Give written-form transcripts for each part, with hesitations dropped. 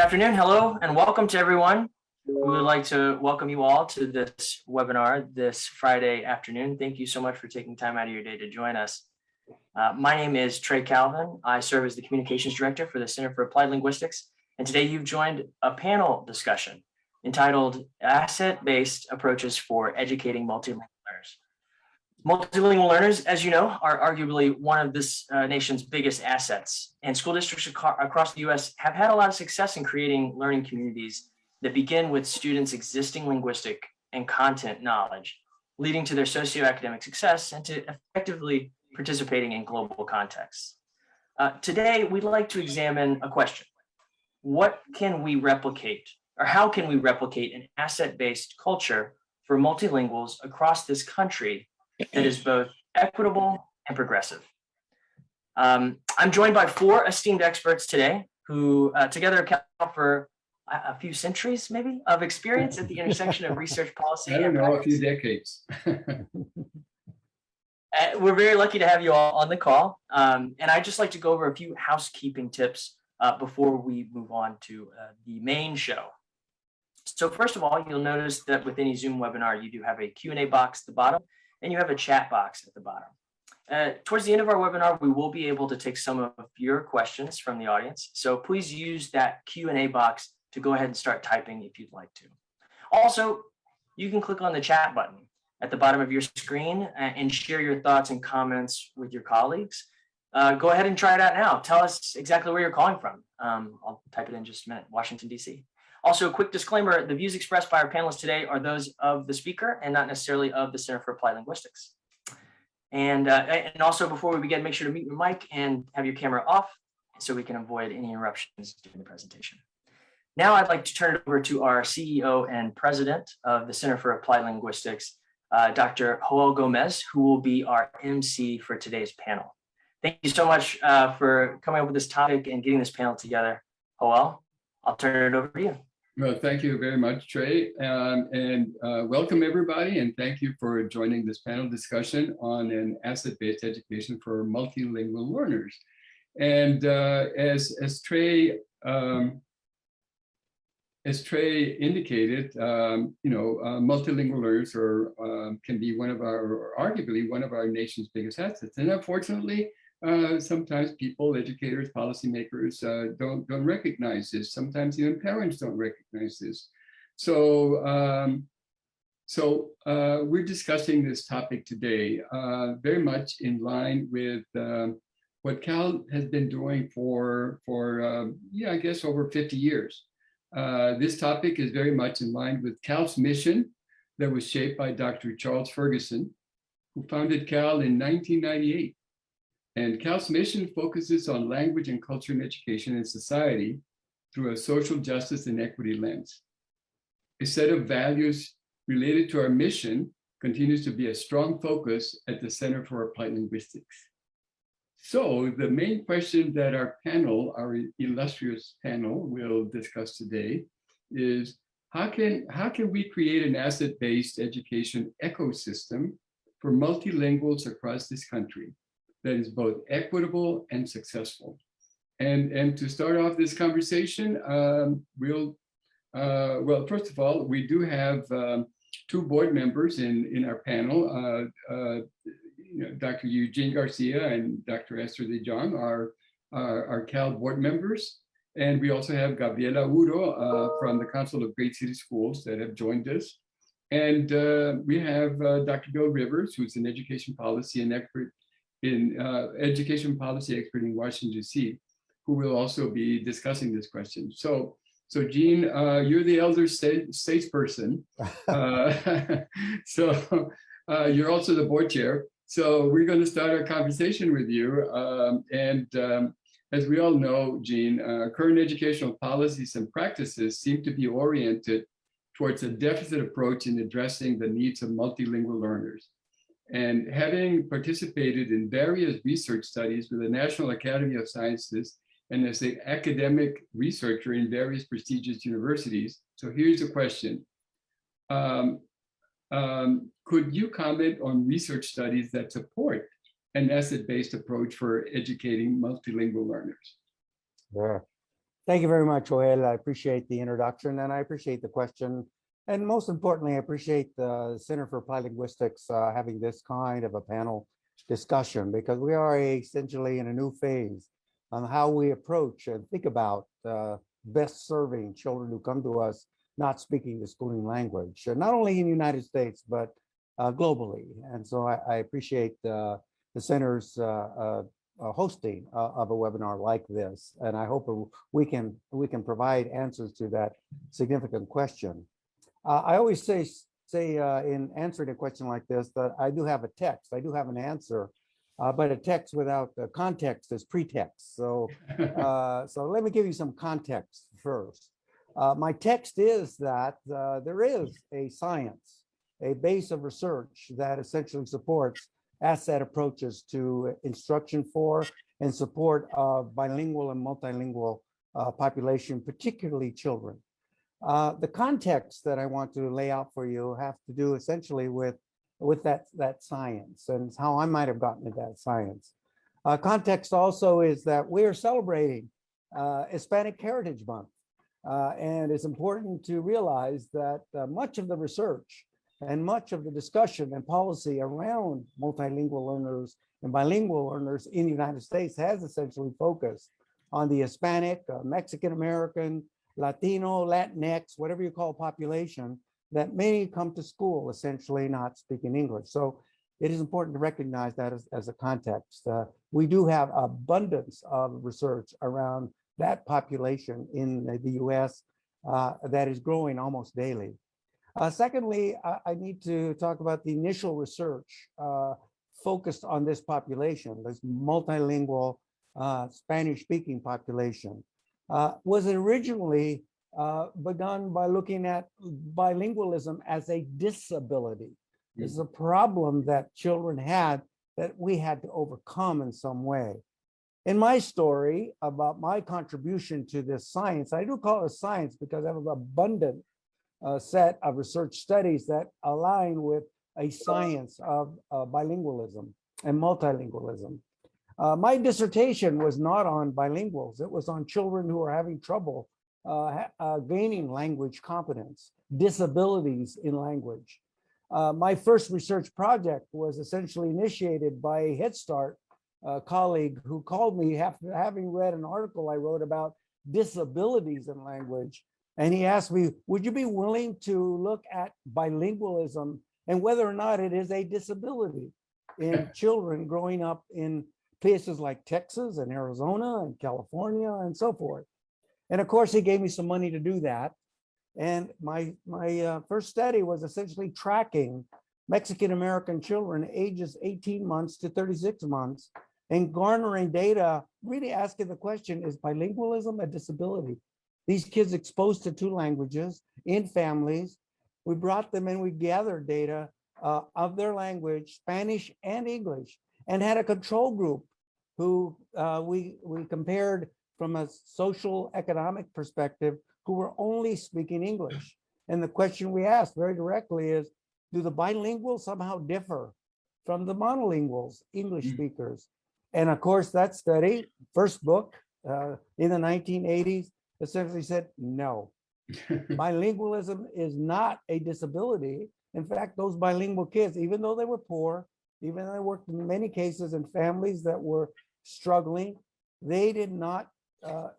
afternoon. Hello and welcome to everyone. We would like to welcome you all to this webinar this Friday afternoon. Thank you so much for taking time out of your day to join us. My name is Trey Calvin. I serve as the Communications Director for the Center for Applied Linguistics. And today you've joined a panel discussion entitled Asset-Based Approaches for Educating Multilingual Learners. Multilingual learners, as you know, are arguably one of this nation's biggest assets, and school districts across the U.S. have had a lot of success in creating learning communities that begin with students' existing linguistic and content knowledge, leading to their socioacademic success and to effectively participating in global contexts. Today, we'd like to examine a question. What can we replicate, or how can we replicate an asset-based culture for multilinguals across this country that is both equitable and progressive? I'm joined by four esteemed experts today who together account for a few centuries, maybe, of experience at the intersection of research policy. I don't know, a few decades. We're very lucky to have you all on the call. And I'd just like to go over a few housekeeping tips before we move on to the main show. So first of all, you'll notice that with any Zoom webinar, you do have a Q&A box at the bottom, and you have a chat box at the bottom. Towards the end of our webinar, we will be able to take some of your questions from the audience. So please use that Q&A box to go ahead and start typing if you'd like to. Also, you can click on the chat button at the bottom of your screen and share your thoughts and comments with your colleagues. Go ahead and try it out now. Tell us exactly where you're calling from. I'll type it in just a minute, Washington, D.C. Also, a quick disclaimer, the views expressed by our panelists today are those of the speaker and not necessarily of the Center for Applied Linguistics. And also, before we begin, make sure to mute your mic and have your camera off so we can avoid any interruptions during the presentation. Now I'd like to turn it over to our CEO and president of the Center for Applied Linguistics, Dr. Joel Gómez, who will be our MC for today's panel. Thank you so much for coming up with this topic and getting this panel together. Joel, I'll turn it over to you. Well, thank you very much, Trey, and welcome everybody, and thank you for joining this panel discussion on an asset-based education for multilingual learners. And as Trey indicated, multilingual learners can be one of our, or arguably one of our nation's biggest assets. And unfortunately, sometimes people, educators, policymakers don't recognize this. Sometimes even parents don't recognize this. So, we're discussing this topic today, very much in line with what Cal has been doing for I guess over 50 years. This topic is very much in line with Cal's mission that was shaped by Dr. Charles Ferguson, who founded Cal in 1998. And Cal's mission focuses on language and culture in education and society through a social justice and equity lens. A set of values related to our mission continues to be a strong focus at the Center for Applied Linguistics. So the main question that our panel, our illustrious panel, will discuss today is how can we create an asset-based education ecosystem for multilinguals across this country that is both equitable and successful? And to start off this conversation, well, first of all, we do have two board members in our panel. Dr. Eugene García and Dr. Ester de Jong are Cal board members. And we also have Gabriela Uro from the Council of Great City Schools that have joined us. And we have Dr. Bill Rivers, who's an education policy and expert in education policy expert in Washington, D.C., who will also be discussing this question. So Gene, you're the elder statesperson. So you're also the board chair. So we're going to start our conversation with you. As we all know, Gene, current educational policies and practices seem to be oriented towards a deficit approach in addressing the needs of multilingual learners. And having participated in various research studies with the National Academy of Sciences and as an academic researcher in various prestigious universities, so here's a question. Could you comment on research studies that support an asset-based approach for educating multilingual learners? Yeah, Thank you very much, Joel. I appreciate the introduction and I appreciate the question. And most importantly, I appreciate the Center for Applied Linguistics having this kind of a panel discussion, because we are essentially in a new phase on how we approach and think about best serving children who come to us not speaking the schooling language, not only in the United States, but globally. And so I appreciate the center's hosting of a webinar like this, and I hope we can provide answers to that significant question. I always say in answering a question like this that I do have a text, I do have an answer, but a text without context is pretext. So so let me give you some context first. My text is that there is a science, a base of research that essentially supports asset approaches to instruction for and support of bilingual and multilingual population, particularly children. The context that I want to lay out for you have to do essentially with that science and how I might have gotten into that science. Context also is that we are celebrating Hispanic Heritage Month, and it's important to realize that much of the research and much of the discussion and policy around multilingual learners and bilingual learners in the United States has essentially focused on the Hispanic, Mexican American, Latino, Latinx, whatever you call population, that many come to school essentially not speaking English. So it is important to recognize that as a context. We do have abundance of research around that population in the US that is growing almost daily. Secondly, I need to talk about the initial research focused on this population, this multilingual Spanish-speaking population. Was originally begun by looking at bilingualism as a disability. This is a problem that children had that we had to overcome in some way. In my story about my contribution to this science, I do call it a science because I have an abundant set of research studies that align with a science of bilingualism and multilingualism. My dissertation was not on bilinguals. It was on children who are having trouble gaining language competence, disabilities in language. My first research project was essentially initiated by a Head Start colleague who called me after having read an article I wrote about disabilities in language. And he asked me, would you be willing to look at bilingualism and whether or not it is a disability in children growing up in places like Texas and Arizona and California and so forth. And of course, he gave me some money to do that. And my first study was essentially tracking Mexican-American children ages 18 months to 36 months and garnering data, really asking the question, is bilingualism a disability? These kids exposed to two languages in families, we brought them and we gathered data of their language, Spanish and English, and had a control group who we compared from a social economic perspective who were only speaking English. And the question we asked very directly is, do the bilinguals somehow differ from the monolinguals, English speakers? And of course, that study, first book in the 1980s, essentially said, no, bilingualism is not a disability. In fact, those bilingual kids, even though they were poor, even though they worked in many cases in families that were struggling, they did not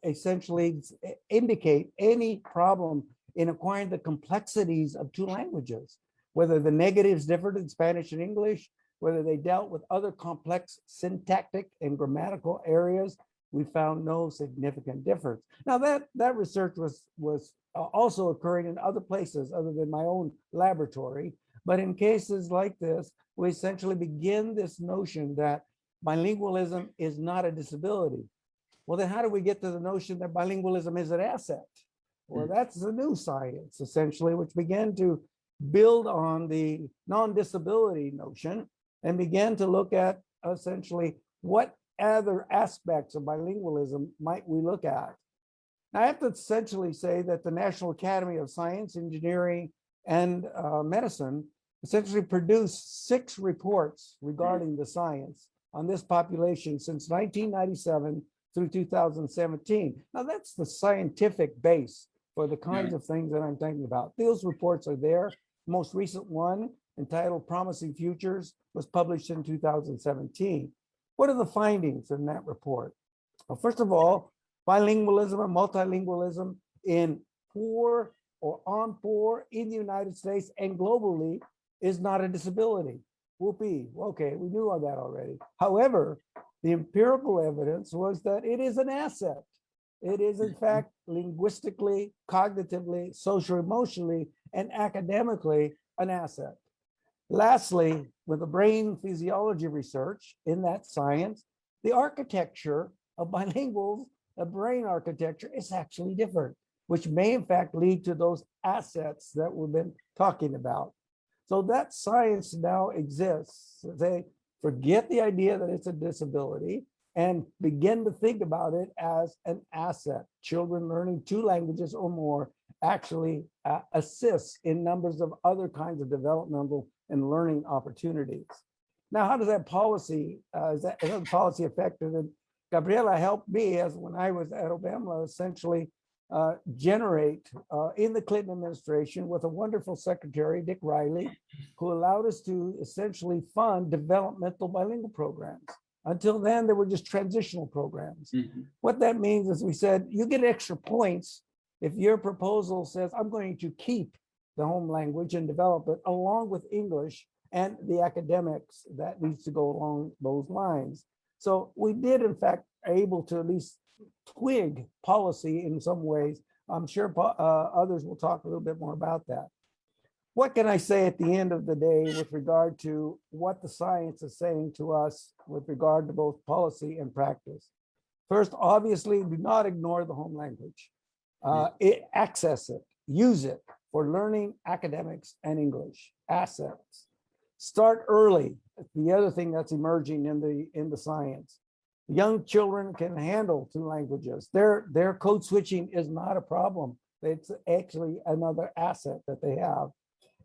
essentially indicate any problem in acquiring the complexities of two languages, whether the negatives differed in Spanish and English, whether they dealt with other complex syntactic and grammatical areas, we found no significant difference. Now that research was also occurring in other places other than my own laboratory, but in cases like this, we essentially begin this notion that bilingualism is not a disability. Well, then how do we get to the notion that bilingualism is an asset? Well, that's a new science, essentially, which began to build on the non-disability notion and began to look at essentially what other aspects of bilingualism might we look at. Now, I have to essentially say that the National Academy of Science, Engineering, and Medicine essentially produced 6 reports regarding the science on this population since 1997 through 2017. Now that's the scientific base for the kinds of things that I'm thinking about. Those reports are there. The most recent one, entitled Promising Futures, was published in 2017. What are the findings in that report? Well, first of all, bilingualism and multilingualism in poor or on poor in the United States and globally is not a disability. Whoopee. Okay, we knew all that already. However, the empirical evidence was that it is an asset. It is, in fact, linguistically, cognitively, social-emotionally, and academically an asset. Lastly, with the brain physiology research in that science, the architecture of bilinguals, the brain architecture is actually different, which may in fact lead to those assets that we've been talking about. So that science now exists. They forget the idea that it's a disability and begin to think about it as an asset. Children learning 2 languages or more actually assists in numbers of other kinds of developmental and learning opportunities. Now, how does that policy, is that policy effective? And Gabriela helped me, as when I was at Obama, essentially generate in the Clinton administration with a wonderful secretary, Dick Riley, who allowed us to essentially fund developmental bilingual programs. Until then, they were just transitional programs. What that means is we said, you get extra points if your proposal says, I'm going to keep the home language and develop it along with English and the academics that needs to go along those lines. So we did, in fact, able to at least twig policy in some ways. I'm sure others will talk a little bit more about that. What can I say at the end of the day with regard to what the science is saying to us with regard to both policy and practice? First, obviously, do not ignore the home language. Access it, use it for learning academics and English assets. Start early. The other thing that's emerging in the science. Young children can handle 2 languages. Their code switching is not a problem. It's actually another asset that they have.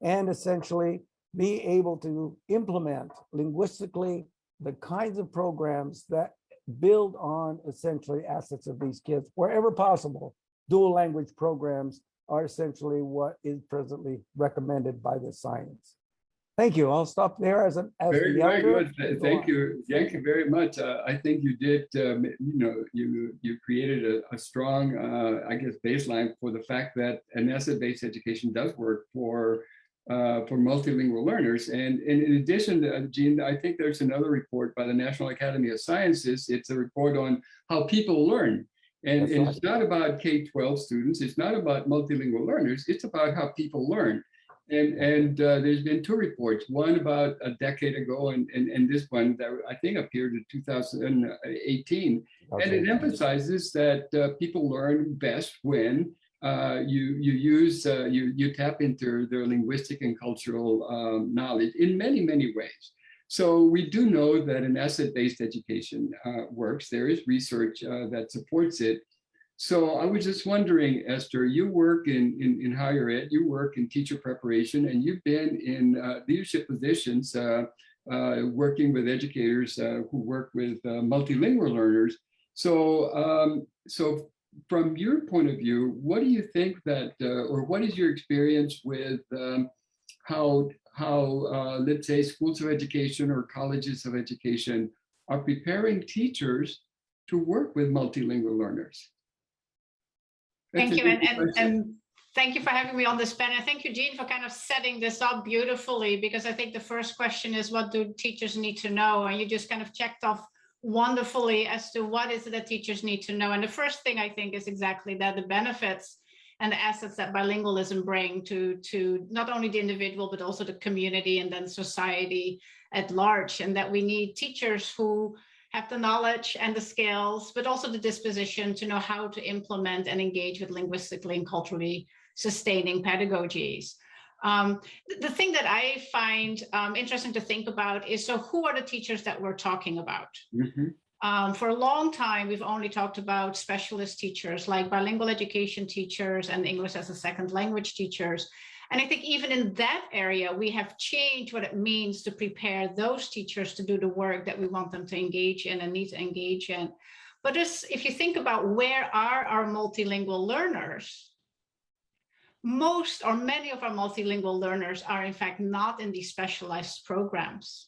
And essentially be able to implement linguistically the kinds of programs that build on essentially assets of these kids wherever possible. Dual language programs are essentially what is presently recommended by the science. Thank you. I'll stop there as very good. Thank you very much. I think you did. You created a strong, I guess, baseline for the fact that an asset-based education does work for multilingual learners. And in addition, Gene, I think there's another report by the National Academy of Sciences. It's a report on how people learn. And it's not about K-12 students. It's not about multilingual learners. It's about how people learn. And there's been 2 reports, one about a decade ago and this one that I think appeared in 2018. Okay. And it emphasizes that people learn best when you tap into their linguistic and cultural knowledge in many, many ways. So we do know that an asset-based education works. There is research that supports it. So I was just wondering, Esther, you work in higher ed, you work in teacher preparation, and you've been in leadership positions working with educators who work with multilingual learners. So, from your point of view, what do you think that, or what is your experience with how let's say schools of education or colleges of education are preparing teachers to work with multilingual learners? Thank you, and thank you for having me on this panel. Thank you, Eugene, for kind of setting this up beautifully, because I think the first question is, what do teachers need to know? And you just kind of checked off wonderfully as to what is it that teachers need to know. And the first thing I think is exactly that, the benefits and the assets that bilingualism bring to not only the individual, but also the community and then society at large. And that we need teachers who have the knowledge and the skills, but also the disposition to know how to implement and engage with linguistically and culturally sustaining pedagogies. The thing that I find interesting to think about is, so who are the teachers that we're talking about? Mm-hmm. For a long time, we've only talked about specialist teachers like bilingual education teachers and English as a second language teachers. And I think even in that area, we have changed what it means to prepare those teachers to do the work that we want them to engage in and need to engage in. But if you think about where are our multilingual learners, most or many of our multilingual learners are in fact not in these specialized programs.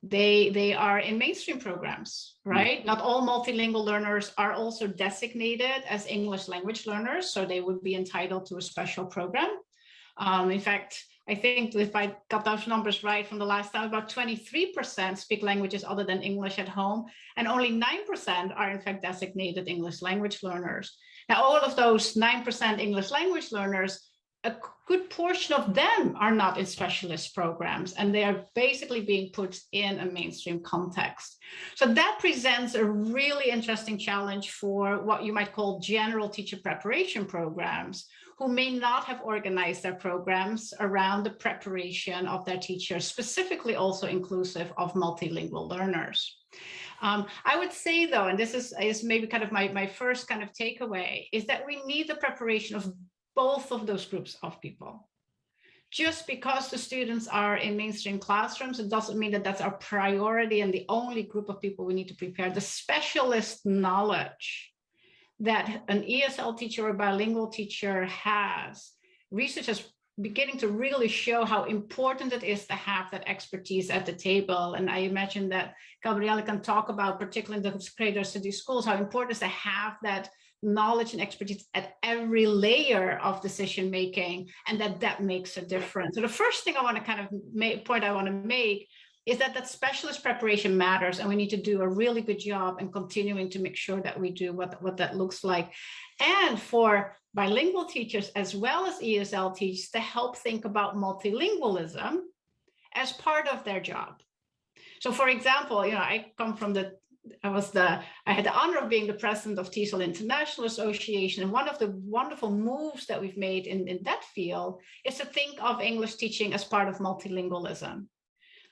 They are in mainstream programs, right? Not all multilingual learners are also designated as English language learners, so they would be entitled to a special program. In fact, I think if I got those numbers right from the last time, about 23% speak languages other than English at home, and only 9% are in fact designated English language learners. Now, all of those 9% English language learners, a good portion of them are not in specialist programs, and they are basically being put in a mainstream context. So that presents a really interesting challenge for what you might call general teacher preparation programs, who may not have organized their programs around the preparation of their teachers, specifically also inclusive of multilingual learners. I would say though, and this is maybe kind of my first kind of takeaway, is that we need the preparation of both of those groups of people. Just because the students are in mainstream classrooms, it doesn't mean that that's our priority and the only group of people we need to prepare. The specialist knowledge that an ESL teacher or bilingual teacher has, research is beginning to really show how important it is to have that expertise at the table. And I imagine that Gabriela can talk about, particularly in the greater city schools, how important it is to have that knowledge and expertise at every layer of decision making, and that makes a difference. So the first thing I want to kind of make is that specialist preparation matters, and we need to do a really good job in continuing to make sure that we do what that looks like. And for bilingual teachers as well as ESL teachers to help think about multilingualism as part of their job. So for example, I come from I had the honor of being the president of TESOL International Association. And one of the wonderful moves that we've made in that field is to think of English teaching as part of multilingualism.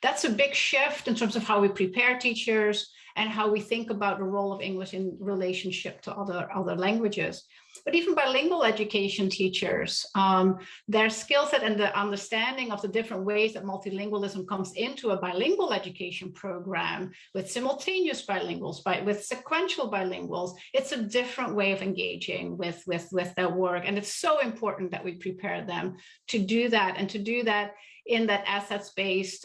That's a big shift in terms of how we prepare teachers and how we think about the role of English in relationship to other languages. But even bilingual education teachers, their skill set and the understanding of the different ways that multilingualism comes into a bilingual education program with simultaneous bilinguals, with sequential bilinguals, it's a different way of engaging with their work. And it's so important that we prepare them to do that, and to do that in that assets-based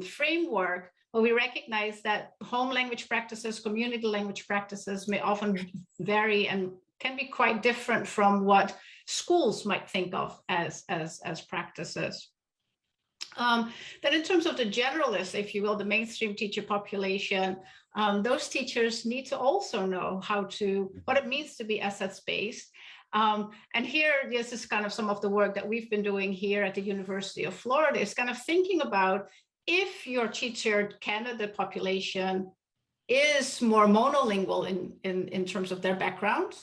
framework, where we recognize that home language practices, community language practices may often vary and can be quite different from what schools might think of as practices. Then in terms of the generalists, if you will, the mainstream teacher population, those teachers need to also know what it means to be assets-based. And here, this is kind of some of the work that we've been doing here at the University of Florida, is kind of thinking about if your teacher candidate population is more monolingual in terms of their background,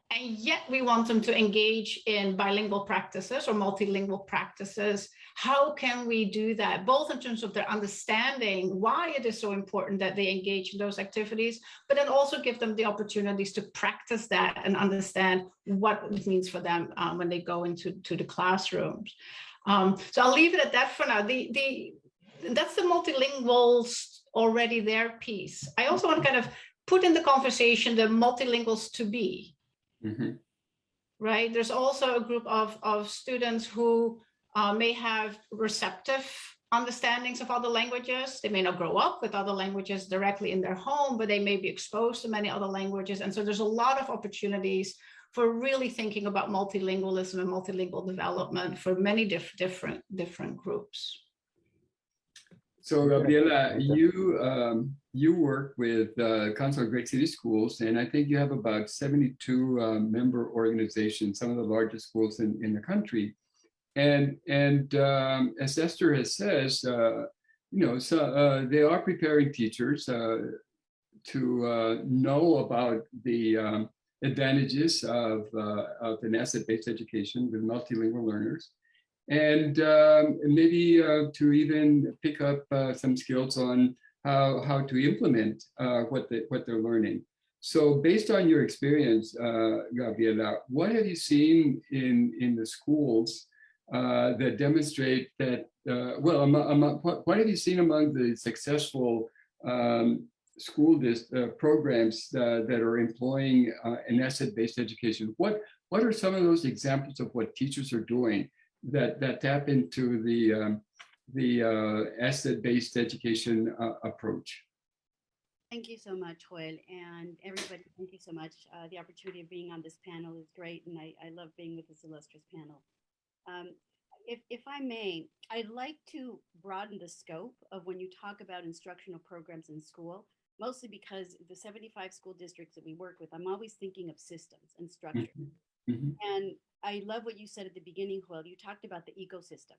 and yet we want them to engage in bilingual practices or multilingual practices, how can we do that, both in terms of their understanding why it is so important that they engage in those activities, but then also give them the opportunities to practice that and understand what it means for them when they go into the classrooms. So I'll leave it at that for now. That's the multilinguals already there piece. I also want to kind of put in the conversation the multilinguals to be. Mm-hmm. Right? There's also a group of students who may have receptive understandings of other languages. They may not grow up with other languages directly in their home, but they may be exposed to many other languages. And so there's a lot of opportunities for really thinking about multilingualism and multilingual development for many different groups. So Gabriela, you work with Council of Great City Schools, and I think you have about 72 member organizations, some of the largest schools in the country. And as Esther has says, they are preparing teachers to know about the advantages of an asset-based education with multilingual learners. And maybe to even pick up some skills on how to implement what they're learning. So based on your experience, Gabriela, what have you seen in the schools that demonstrate that, what have you seen among the successful programs that are employing an asset-based education. What are some of those examples of what teachers are doing that tap into the asset-based education approach? Thank you so much, Joel, and everybody. Thank you so much. The opportunity of being on this panel is great, and I love being with this illustrious panel. If I may, I'd like to broaden the scope of when you talk about instructional programs in school, mostly because the 75 school districts that we work with, I'm always thinking of systems and structure. And I love what you said at the beginning, Joel. You talked about the ecosystem.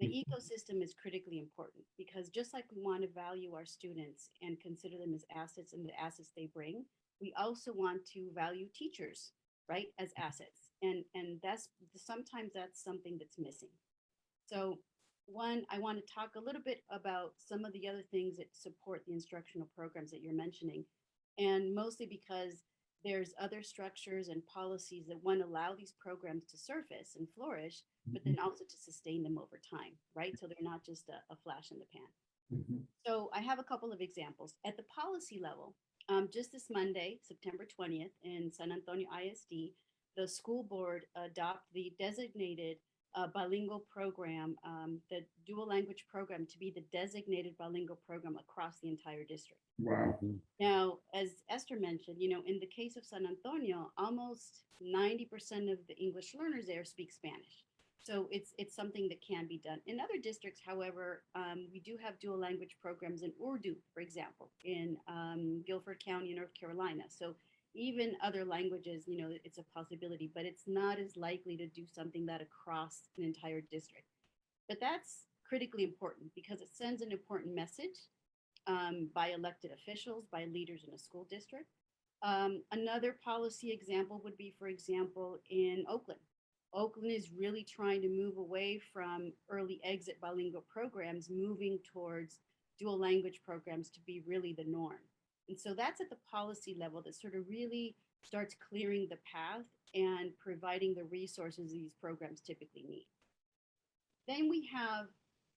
The ecosystem is critically important because just like we want to value our students and consider them as assets and the assets they bring, we also want to value teachers, right, as assets. And that's sometimes that's something that's missing. So one, I want to talk a little bit about some of the other things that support the instructional programs that you're mentioning, and mostly because there's other structures and policies that want to allow these programs to surface and flourish, but then also to sustain them over time, right? So they're not just a flash in the pan. So I have a couple of examples. At the policy level, just this Monday, September 20th, in San Antonio ISD, the school board adopted the designated bilingual program, the dual language program, to be the designated bilingual program across the entire district. Wow. Now, as Esther mentioned, you know, in the case of San Antonio, almost 90% of the English learners there speak Spanish. So it's something that can be done. In other districts, however, we do have dual language programs in Urdu, for example, in Guilford County, North Carolina. So even other languages, you know, it's a possibility, but it's not as likely to do something that across an entire district. But that's critically important because it sends an important message by elected officials, by leaders in a school district. Another policy example would be, for example, in Oakland. Oakland is really trying to move away from early exit bilingual programs, moving towards dual language programs to be really the norm. And so that's at the policy level that sort of really starts clearing the path and providing the resources these programs typically need. Then we have,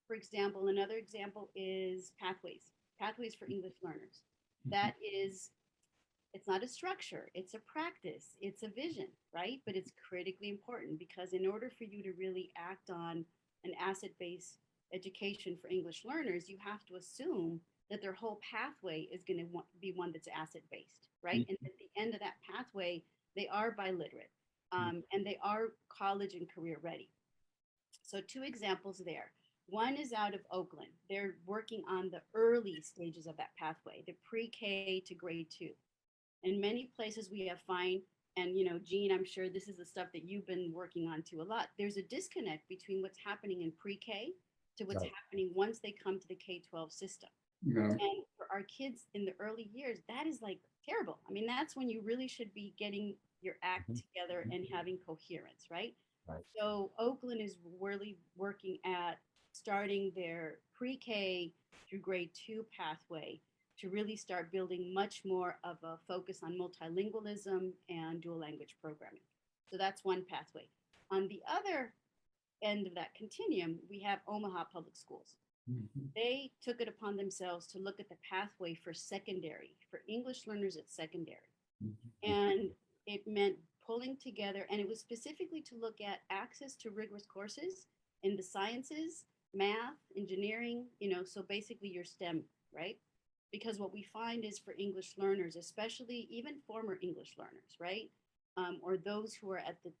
for example, another example is pathways for English learners. That is, it's not a structure, it's a practice, it's a vision, right? But it's critically important because in order for you to really act on an asset-based education for English learners, you have to assume that their whole pathway is going to be one that's asset-based, right? And at the end of that pathway, they are biliterate and they are college and career ready. So two examples there. One is out of Oakland. They're working on the early stages of that pathway, the pre-K to grade 2. In many places we have find, and you know, Jean, I'm sure this is the stuff that you've been working on too a lot. There's a disconnect between what's happening in pre-K to what's happening once they come to the K-12 system. And for our kids in the early years, that is like terrible. I mean, that's when you really should be getting your act together and having coherence, right? So Oakland is really working at starting their pre-K through grade 2 pathway to really start building much more of a focus on multilingualism and dual language programming. So that's one pathway. On the other end of that continuum, we have Omaha Public Schools. They took it upon themselves to look at the pathway for secondary, for English learners at secondary. And it meant pulling together, and it was specifically to look at access to rigorous courses in the sciences, math, engineering, you know, so basically your STEM, right? Because what we find is for English learners, especially even former English learners, right? Or those who are at the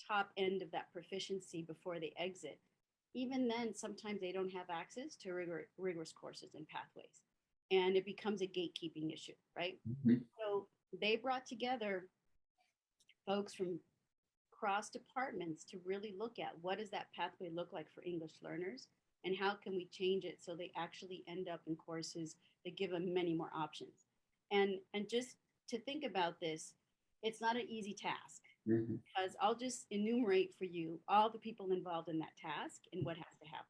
top end of that proficiency before they exit, even then, sometimes they don't have access to rigorous courses and pathways. And it becomes a gatekeeping issue, right? So they brought together folks from cross departments to really look at what does that pathway look like for English learners and how can we change it so they actually end up in courses that give them many more options. And just to think about this, it's not an easy task. Because I'll just enumerate for you all the people involved in that task and what has to happen.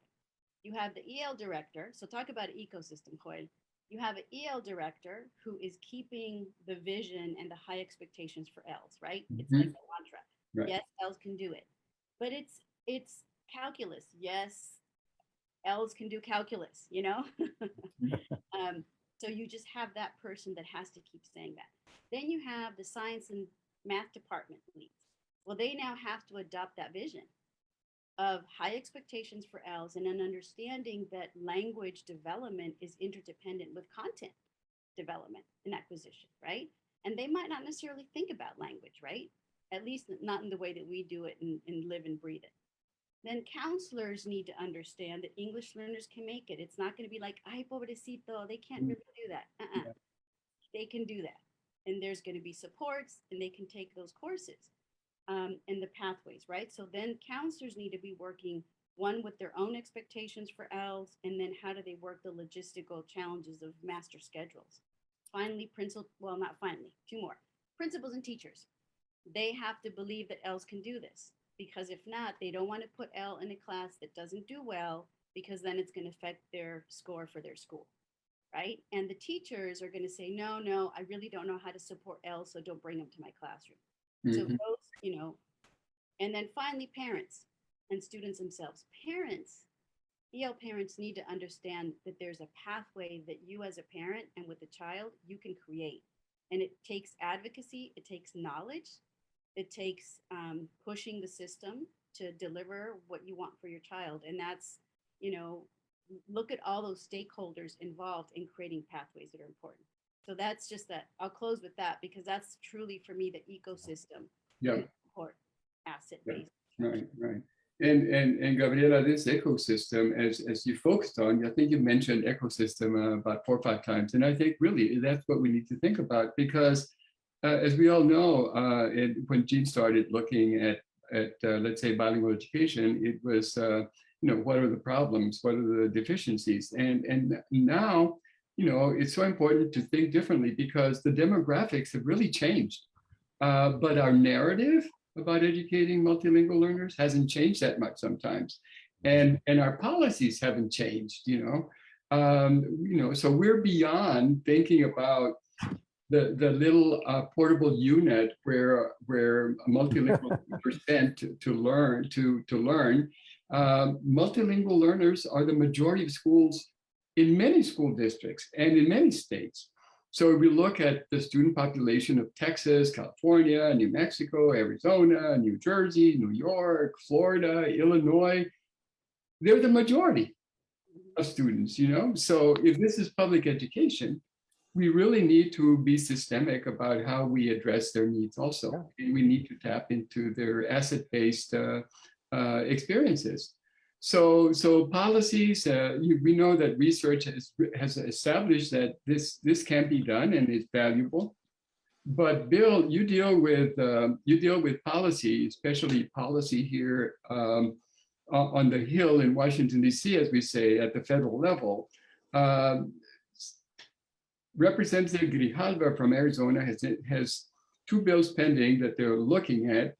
You have the EL director. So talk about an ecosystem, Joel. You have an EL director who is keeping the vision and the high expectations for ELs, right? It's like a mantra. Yes, ELs can do it. But it's calculus. Yes, ELs can do calculus, you know? So you just have that person that has to keep saying that. Then you have the science and math department leads. Well, they now have to adopt that vision of high expectations for L's and an understanding that language development is interdependent with content development and acquisition, right? And they might not necessarily think about language, right? At least not in the way that we do it and live and breathe it. Then counselors need to understand that English learners can make it. It's not going to be like, ay, pobrecito, they can't really do that. Yeah. They can do that. And there's going to be supports and they can take those courses and the pathways, right? So then counselors need to be working, one, with their own expectations for L's, and then how do they work the logistical challenges of master schedules. Finally, two more. Principals and teachers. They have to believe that L's can do this, because if not, they don't want to put L in a class that doesn't do well, because then it's going to affect their score for their school, right? And the teachers are going to say, no, I really don't know how to support L, so don't bring them to my classroom. So those, and then finally, parents and students themselves. EL parents need to understand that there's a pathway that you as a parent and with a child, you can create. And it takes advocacy, it takes knowledge, it takes pushing the system to deliver what you want for your child. And that's, look at all those stakeholders involved in creating pathways that are important. So that's just that. I'll close with that because that's truly for me the ecosystem. Yeah. Support asset-based. Right. And Gabriela, this ecosystem, as you focused on, I think you mentioned ecosystem about 4 or 5 times, and I think really that's what we need to think about, because as we all know, when Gene started looking at let's say bilingual education, it was what are the problems, what are the deficiencies, and now it's so important to think differently because the demographics have really changed, but our narrative about educating multilingual learners hasn't changed that much sometimes, and our policies haven't changed. So we're beyond thinking about the little portable unit where multilingual are sent to learn. Multilingual learners are the majority of schools in many school districts and in many states. So if we look at the student population of Texas, California, New Mexico, Arizona, New Jersey, New York, Florida, Illinois, they're the majority of students, So if this is public education, we really need to be systemic about how we address their needs also. Yeah. And we need to tap into their asset-based experiences. So policies, we know that research has established that this can be done and it's valuable. But Bill, you deal with policy, especially policy here on the Hill in Washington, D.C., as we say, at the federal level. Representative Grijalva from Arizona has 2 bills pending that they're looking at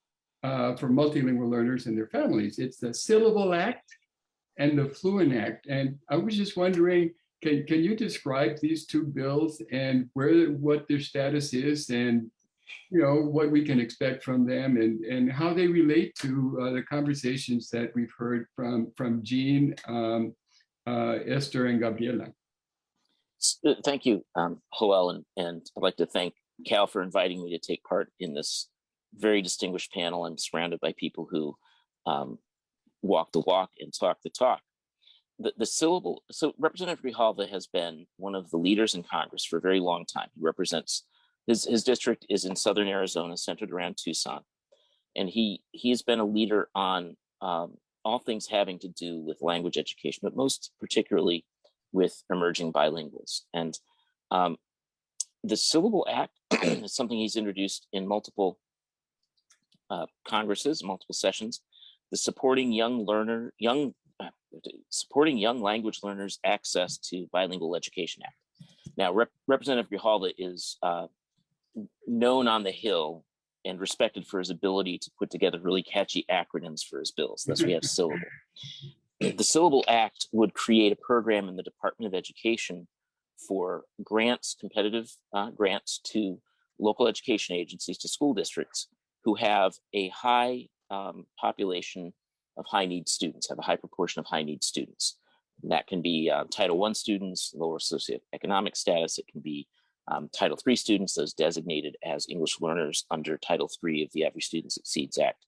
for multilingual learners and their families. It's the Syllable Act and the Fluent Act. And I was just wondering, can you describe these 2 bills and what their status is, and what we can expect from them, and how they relate to the conversations that we've heard from Gene, Ester, and Gabriela? Thank you, Joel, and I'd like to thank Cal for inviting me to take part in this very distinguished panel. I'm surrounded by people who walk the walk and talk the talk. So Representative Grijalva has been one of the leaders in Congress for a very long time. He represents, his district is in Southern Arizona, centered around Tucson. And he's been a leader on all things having to do with language education, but most particularly with emerging bilinguals. And the Syllable Act is something he's introduced in multiple Congresses, multiple sessions. The Supporting Young Language Learners Access to Bilingual Education Act. Now, Representative Grijalva is known on the Hill and respected for his ability to put together really catchy acronyms for his bills. Thus, we have Syllable. The Syllable Act would create a program in the Department of Education for grants, competitive grants to local education agencies, to school districts who have a high population of high need students, have a high proportion of high need students. That can be Title I students, lower socioeconomic status. It can be Title III students, those designated as English learners under Title III of the Every Student Succeeds Act.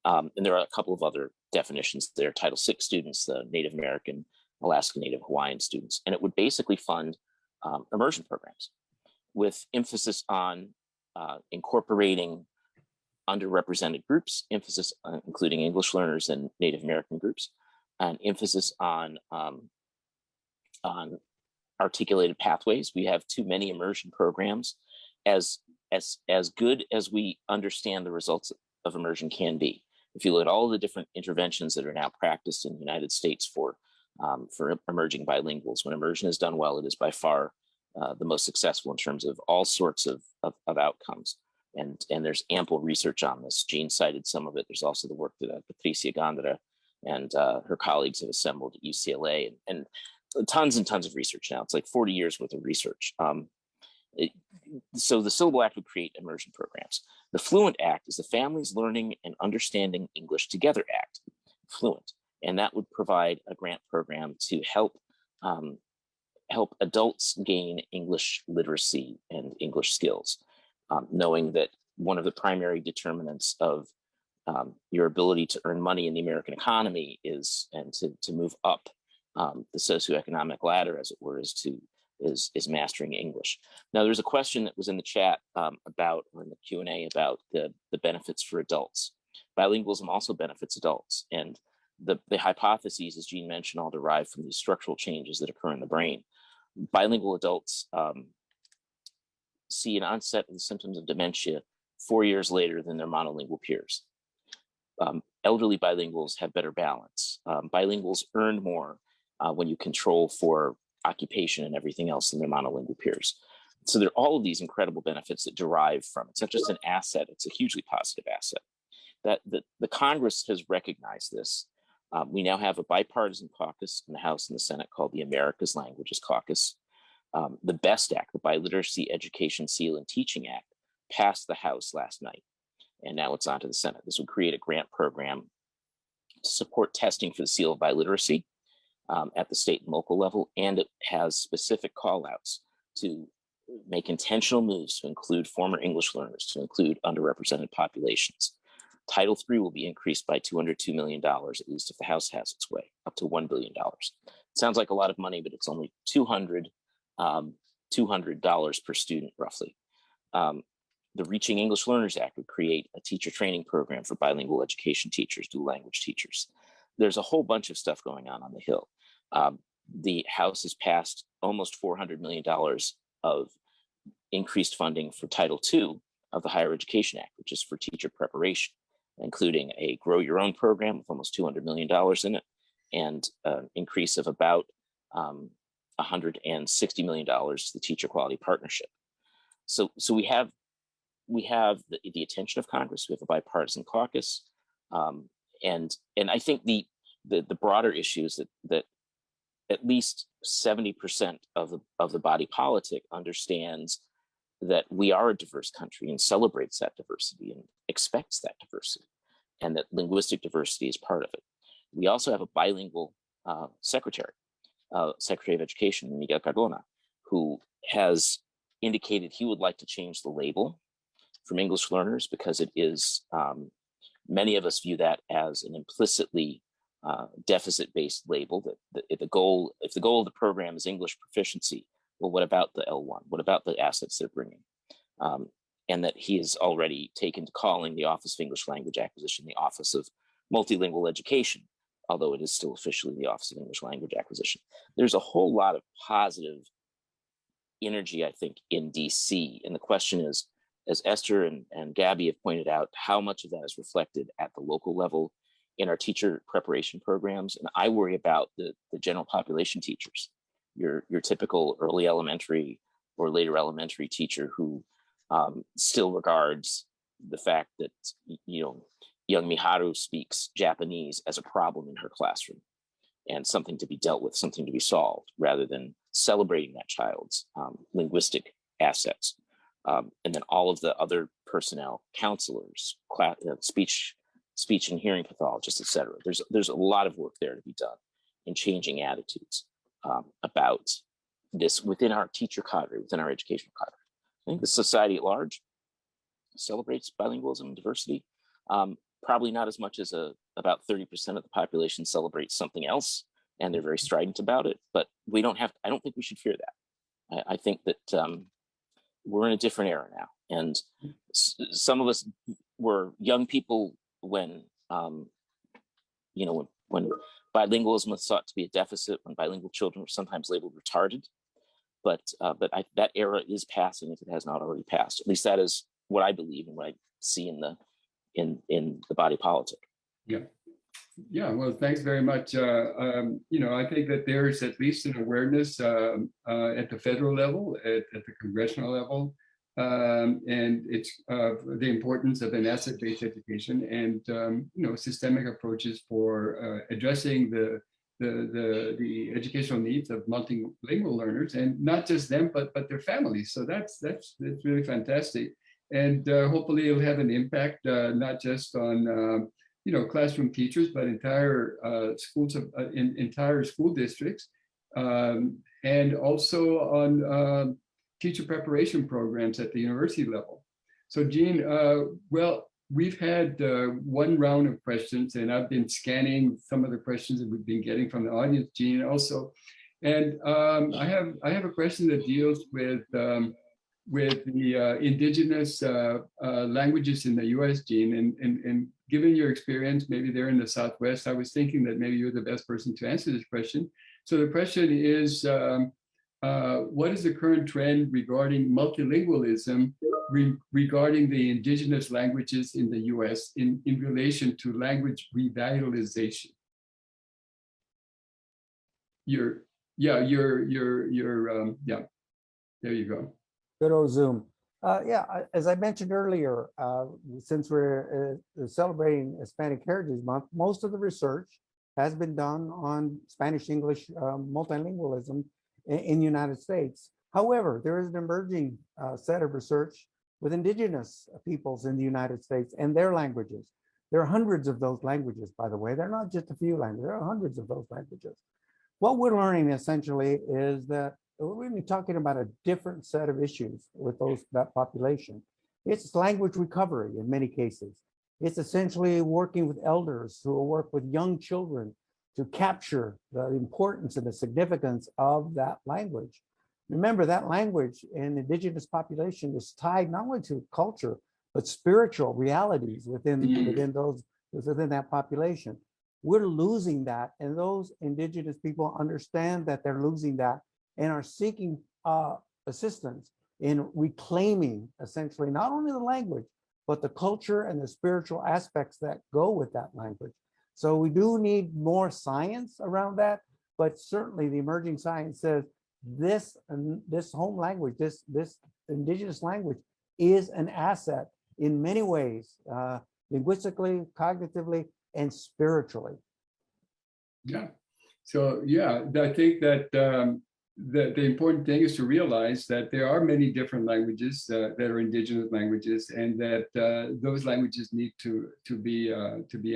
And there are a couple of other definitions there. Title VI students, the Native American, Alaska Native Hawaiian students. And it would basically fund immersion programs with emphasis on incorporating underrepresented groups, emphasis on including English learners and Native American groups, and emphasis on articulated pathways. We have too many immersion programs. As good as we understand the results of immersion can be, if you look at all the different interventions that are now practiced in the United States for emerging bilinguals, when immersion is done well, it is by far the most successful in terms of all sorts of outcomes. And there's ample research on this. Jean cited some of it. There's also the work that Patricia Gondra and her colleagues have assembled at UCLA, and tons and tons of research now. It's like 40 years worth of research. So the Syllable Act would create immersion programs. The Fluent Act is the Families Learning and Understanding English Together Act, Fluent. And that would provide a grant program to help adults gain English literacy and English skills, knowing that one of the primary determinants of your ability to earn money in the American economy is, and to move up the socioeconomic ladder, as it were, is mastering English. Now, there's a question that was in the chat about, or in the Q&A, about the benefits for adults. Bilingualism also benefits adults, and the hypotheses, as Jean mentioned, all derive from these structural changes that occur in the brain. Bilingual adults see an onset of the symptoms of dementia 4 years later than their monolingual peers. Elderly bilinguals have better balance. Bilinguals earn more when you control for occupation and everything else than their monolingual peers. So there are all of these incredible benefits that derive from it. It's not just an asset, it's a hugely positive asset. That the Congress has recognized this. We now have a bipartisan caucus in the House and the Senate called the America's Languages Caucus. The BEST Act, the Biliteracy Education, Seal, and Teaching Act, passed the House last night, and now it's on to the Senate. This would create a grant program to support testing for the seal of biliteracy at the state and local level, and it has specific call-outs to make intentional moves to include former English learners, to include underrepresented populations. Title III will be increased by $202 million, at least if the House has its way, up to $1 billion. It sounds like a lot of money, but it's only $200 per student, roughly. The Reaching English Learners Act would create a teacher training program for bilingual education teachers, dual language teachers. There's a whole bunch of stuff going on the Hill. The House has passed almost $400 million of increased funding for Title II of the Higher Education Act, which is for teacher preparation, including a Grow Your Own program with almost $200 million in it, and an increase of about $160 million to the Teacher Quality Partnership. So we have the attention of Congress. We have a bipartisan caucus, and I think the broader issue is that at least 70% of the body politic understands that we are a diverse country and celebrates that diversity and expects that diversity, and that linguistic diversity is part of it. We also have a bilingual Secretary of Education, Miguel Cardona, who has indicated he would like to change the label from English learners, because it is, many of us view that as an implicitly deficit-based label, that if the goal of the program is English proficiency, well, what about the L1? What about the assets they're bringing? And that he has already taken to calling the Office of English Language Acquisition the Office of Multilingual Education, although it is still officially the Office of English Language Acquisition. There's a whole lot of positive energy, I think, in DC. And the question is, as Esther and Gabby have pointed out, how much of that is reflected at the local level in our teacher preparation programs? And I worry about the general population teachers, your typical early elementary or later elementary teacher who still regards the fact that, young Miharu speaks Japanese as a problem in her classroom and something to be dealt with, something to be solved, rather than celebrating that child's linguistic assets. And then all of the other personnel, counselors, speech and hearing pathologists, et cetera. There's a lot of work there to be done. in changing attitudes about this within our teacher cadre, within our educational cadre. I think the society at large celebrates bilingualism and diversity. Probably not as much as about 30% of the population celebrates something else, and they're very strident about it. But we don't have. I don't think we should fear that. I think that we're in a different era now, and some of us were young people when when bilingualism was thought to be a deficit, when bilingual children were sometimes labeled retarded. But that era is passing if it has not already passed. At least that is what I believe and what I see in the body politic. Yeah. Well, thanks very much. I think that there's at least an awareness at the federal level, at the congressional level, and it's the importance of an asset-based education and systemic approaches for addressing the educational needs of multilingual learners, and not just them, but their families. So that's really fantastic, and hopefully it'll have an impact not just on classroom teachers, but entire schools in entire school districts, and also on teacher preparation programs at the university level. So Gene, well, we've had one round of questions, and I've been scanning some of the questions that we've been getting from the audience, Gene, also. And I have a question that deals with the indigenous languages in the U.S., Gene, and given your experience, maybe they're in the Southwest, I was thinking that maybe you're the best person to answer this question. So the question is, what is the current trend regarding multilingualism regarding the indigenous languages in the U.S. in relation to language revitalization? Yeah, there you go. Good old Zoom. As I mentioned earlier, since we're celebrating Hispanic Heritage Month, most of the research has been done on Spanish-English multilingualism in the United States. However, there is an emerging set of research with indigenous peoples in the United States and their languages. There are hundreds of those languages, by the way. They're not just a few languages, there are hundreds of those languages. What we're learning essentially is that we're really talking about a different set of issues with that population. It's language recovery in many cases. It's essentially working with elders who will work with young children to capture the importance and the significance of that language. Remember, that language in indigenous population is tied not only to culture, but spiritual realities within that population. We're losing that, and those indigenous people understand that they're losing that and are seeking assistance in reclaiming essentially not only the language, but the culture and the spiritual aspects that go with that language. So we do need more science around that, but certainly the emerging science says this home language, this indigenous language is an asset in many ways, linguistically, cognitively, and spiritually. Yeah. So yeah, I think that the important thing is to realize that there are many different languages that are indigenous languages, and that those languages need to be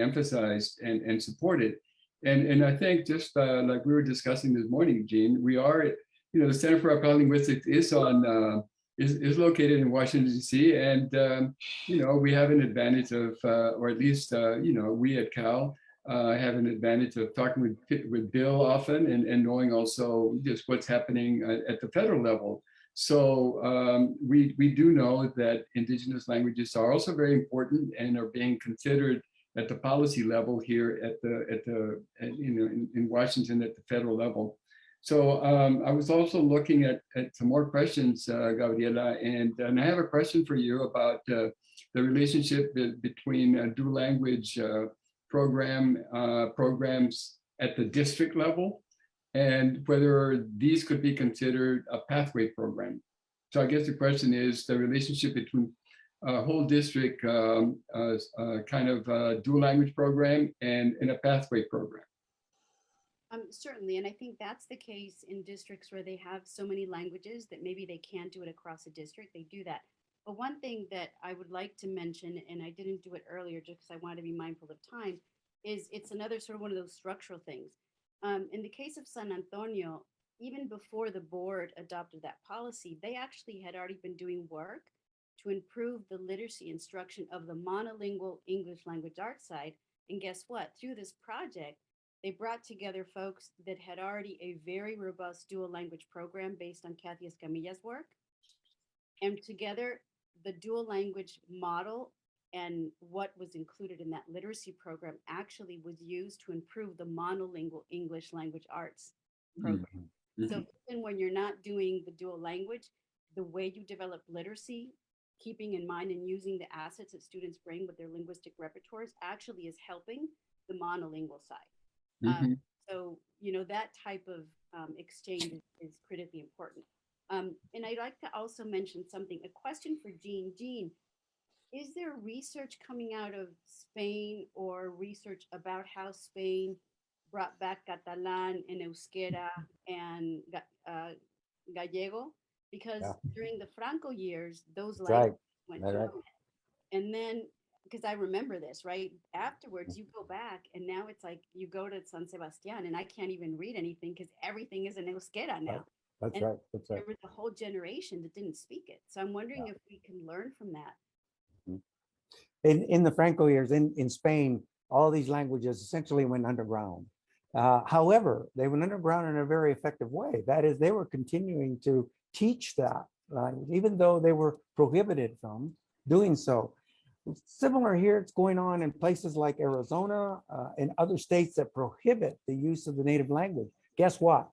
emphasized and supported. And I think just like we were discussing this morning, Gene, we are, the Center for Applied Linguistics is is located in Washington, D.C., and we have an advantage of, or at least we at Cal have an advantage of talking with Bill often and knowing also just what's happening at the federal level. So we do know that indigenous languages are also very important and are being considered at the policy level here in Washington at the federal level. So I was also looking at some more questions, Gabriela, and I have a question for you about the relationship between dual language programs at the district level, and whether these could be considered a pathway program. So I guess the question is the relationship between a whole district kind of dual language program and a pathway program. Certainly, and I think that's the case in districts where they have so many languages that maybe they can't do it across a district, they do that. But one thing that I would like to mention, and I didn't do it earlier just because I wanted to be mindful of time, is it's another sort of one of those structural things. In the case of San Antonio, even before the board adopted that policy, they actually had already been doing work to improve the literacy instruction of the monolingual English language arts side. And guess what? Through this project, they brought together folks that had already a very robust dual language program based on Kathy Escamilla's work. And together, the dual language model and what was included in that literacy program actually was used to improve the monolingual English language arts program. Mm-hmm. So even when you're not doing the dual language, the way you develop literacy, keeping in mind and using the assets that students bring with their linguistic repertoires actually is helping the monolingual side. Mm-hmm. So, that type of exchange is critically important. And I'd like to also mention something, a question for Jean. Jean, is there research coming out of Spain or research about how Spain brought back Catalan and Euskera and Gallego? Because during the Franco years, those languages went dormant. And then, because I remember this, right? Afterwards, you go back and now it's like you go to San Sebastian and I can't even read anything because everything is in Euskera now. That's right. That's right. There was a whole generation that didn't speak it. So I'm wondering if we can learn from that. In the Franco years in Spain, all these languages essentially went underground. However, they went underground in a very effective way. That is, they were continuing to teach that language, even though they were prohibited from doing so. Similar here, it's going on in places like Arizona and other states that prohibit the use of the native language. Guess what?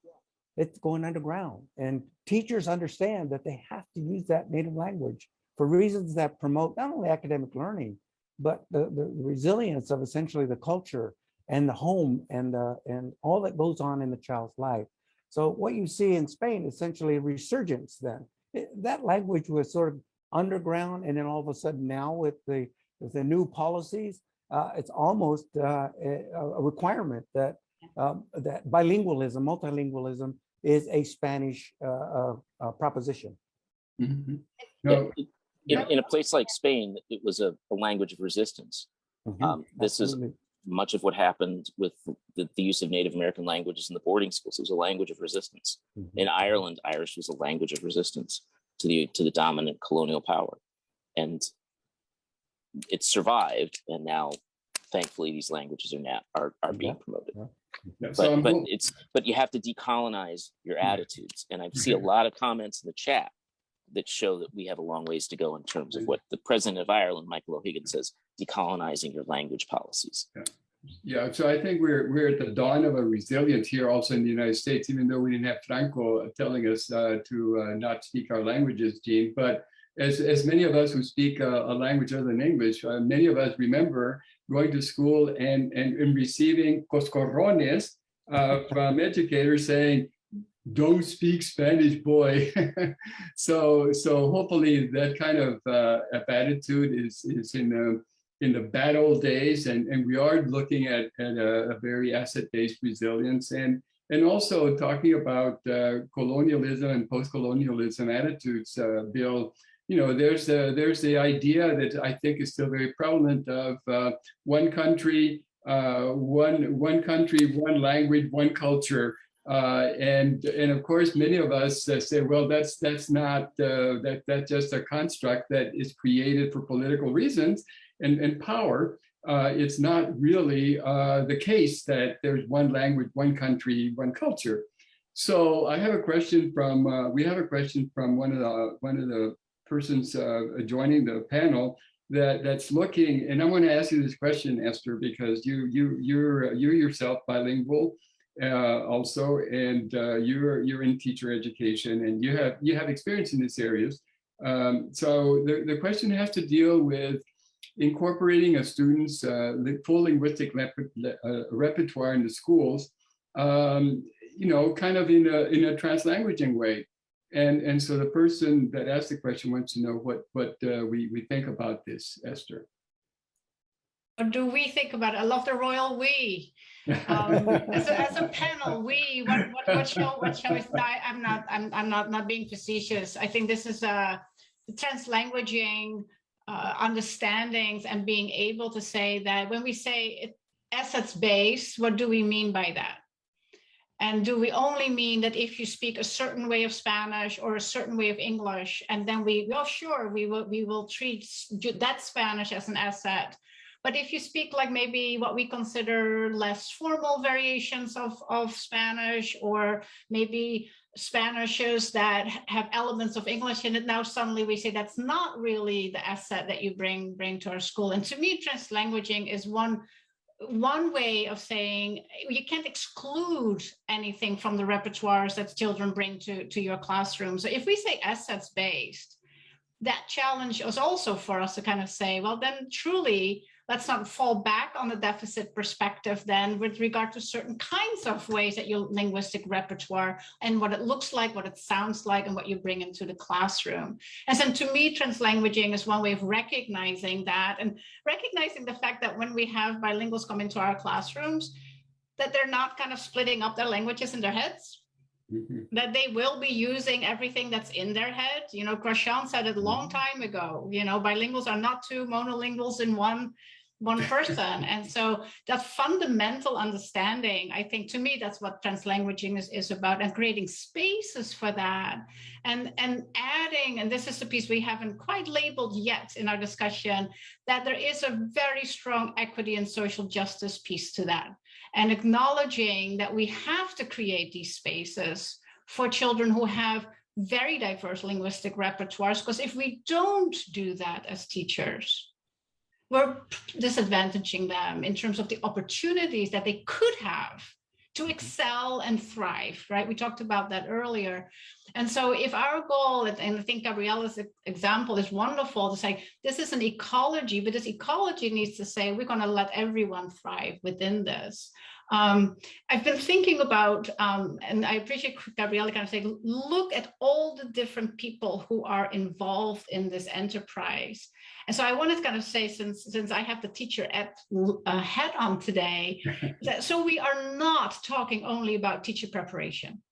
It's going underground. And teachers understand that they have to use that native language for reasons that promote not only academic learning, but the resilience of essentially the culture and the home and all that goes on in the child's life. So what you see in Spain, essentially a resurgence then. That language was sort of underground, and then all of a sudden now with the new policies, it's almost a requirement that that bilingualism, multilingualism is a Spanish proposition. Mm-hmm. In a place like Spain, it was a language of resistance. This Absolutely. is much of what happened with the use of Native American languages in the boarding schools. It was a language of resistance. In Ireland, Irish was a language of resistance to the dominant colonial power, and it survived. And now, thankfully, these languages are being promoted. But you have to decolonize your attitudes, and I see a lot of comments in the chat that show that we have a long ways to go in terms of what the president of Ireland, Michael O'Higgins, says: decolonizing your language policies. Yeah, so I think we're at the dawn of a resilience here also in the United States, even though we didn't have Franco telling us to not speak our languages, Gene. But as many of us who speak a language other than English, many of us remember going to school and receiving coscorrones from educators saying, "Don't speak Spanish, boy." so hopefully that kind of attitude is in the bad old days, and we are looking at a very asset-based resilience, and also talking about colonialism and post-colonialism attitudes. Bill, there's the idea that I think is still very prevalent of one country, one language, one culture. And of course, many of us say, well, that's not that's just a construct that is created for political reasons and power. It's not really the case that there's one language, one country, one culture. So I have a question from we have a question from one of the persons joining the panel that's looking, and I want to ask you this question, Esther, because you're yourself bilingual. Also, and you're in teacher education, and you have experience in these areas. So the question has to deal with incorporating a student's full linguistic repertoire in the schools, kind of in a TransLanguaging way. And so the person that asked the question wants to know what we think about this, Esther. What do we think about it? I love the royal we. As a panel, what shall we say? I'm not being facetious. I think this is the TransLanguaging understandings and being able to say that when we say assets based, what do we mean by that? And do we only mean that if you speak a certain way of Spanish or a certain way of English, and then we will treat that Spanish as an asset. But if you speak like maybe what we consider less formal variations of Spanish, or maybe Spanishes that have elements of English in it, now suddenly we say that's not really the asset that you bring to our school. And to me, translanguaging is one way of saying you can't exclude anything from the repertoires that children bring to your classroom. So if we say assets based, that challenge is also for us to kind of say, well, then truly, let's not fall back on the deficit perspective then with regard to certain kinds of ways that your linguistic repertoire and what it looks like, what it sounds like, and what you bring into the classroom. And so to me, translanguaging is one way of recognizing that, and recognizing the fact that when we have bilinguals come into our classrooms, that they're not kind of splitting up their languages in their heads. That they will be using everything that's in their head. You know, Grosjean said it a long time ago, you know, bilinguals are not two monolinguals in one person. And so that fundamental understanding, I think, to me, that's what translanguaging is about, and creating spaces for that, and adding, and this is the piece we haven't quite labeled yet in our discussion, that there is a very strong equity and social justice piece to that, and acknowledging that we have to create these spaces for children who have very diverse linguistic repertoires, because if we don't do that as teachers, we're disadvantaging them in terms of the opportunities that they could have to excel and thrive, right? We talked about that earlier. And so if our goal, and I think Gabriela's example is wonderful to say, this is an ecology, but this ecology needs to say, we're gonna let everyone thrive within this. I've been thinking about, and I appreciate Gabriela kind of saying, look at all the different people who are involved in this enterprise. And so I wanted to kind of say, since I have the teacher hat on today, so we are not talking only about teacher preparation.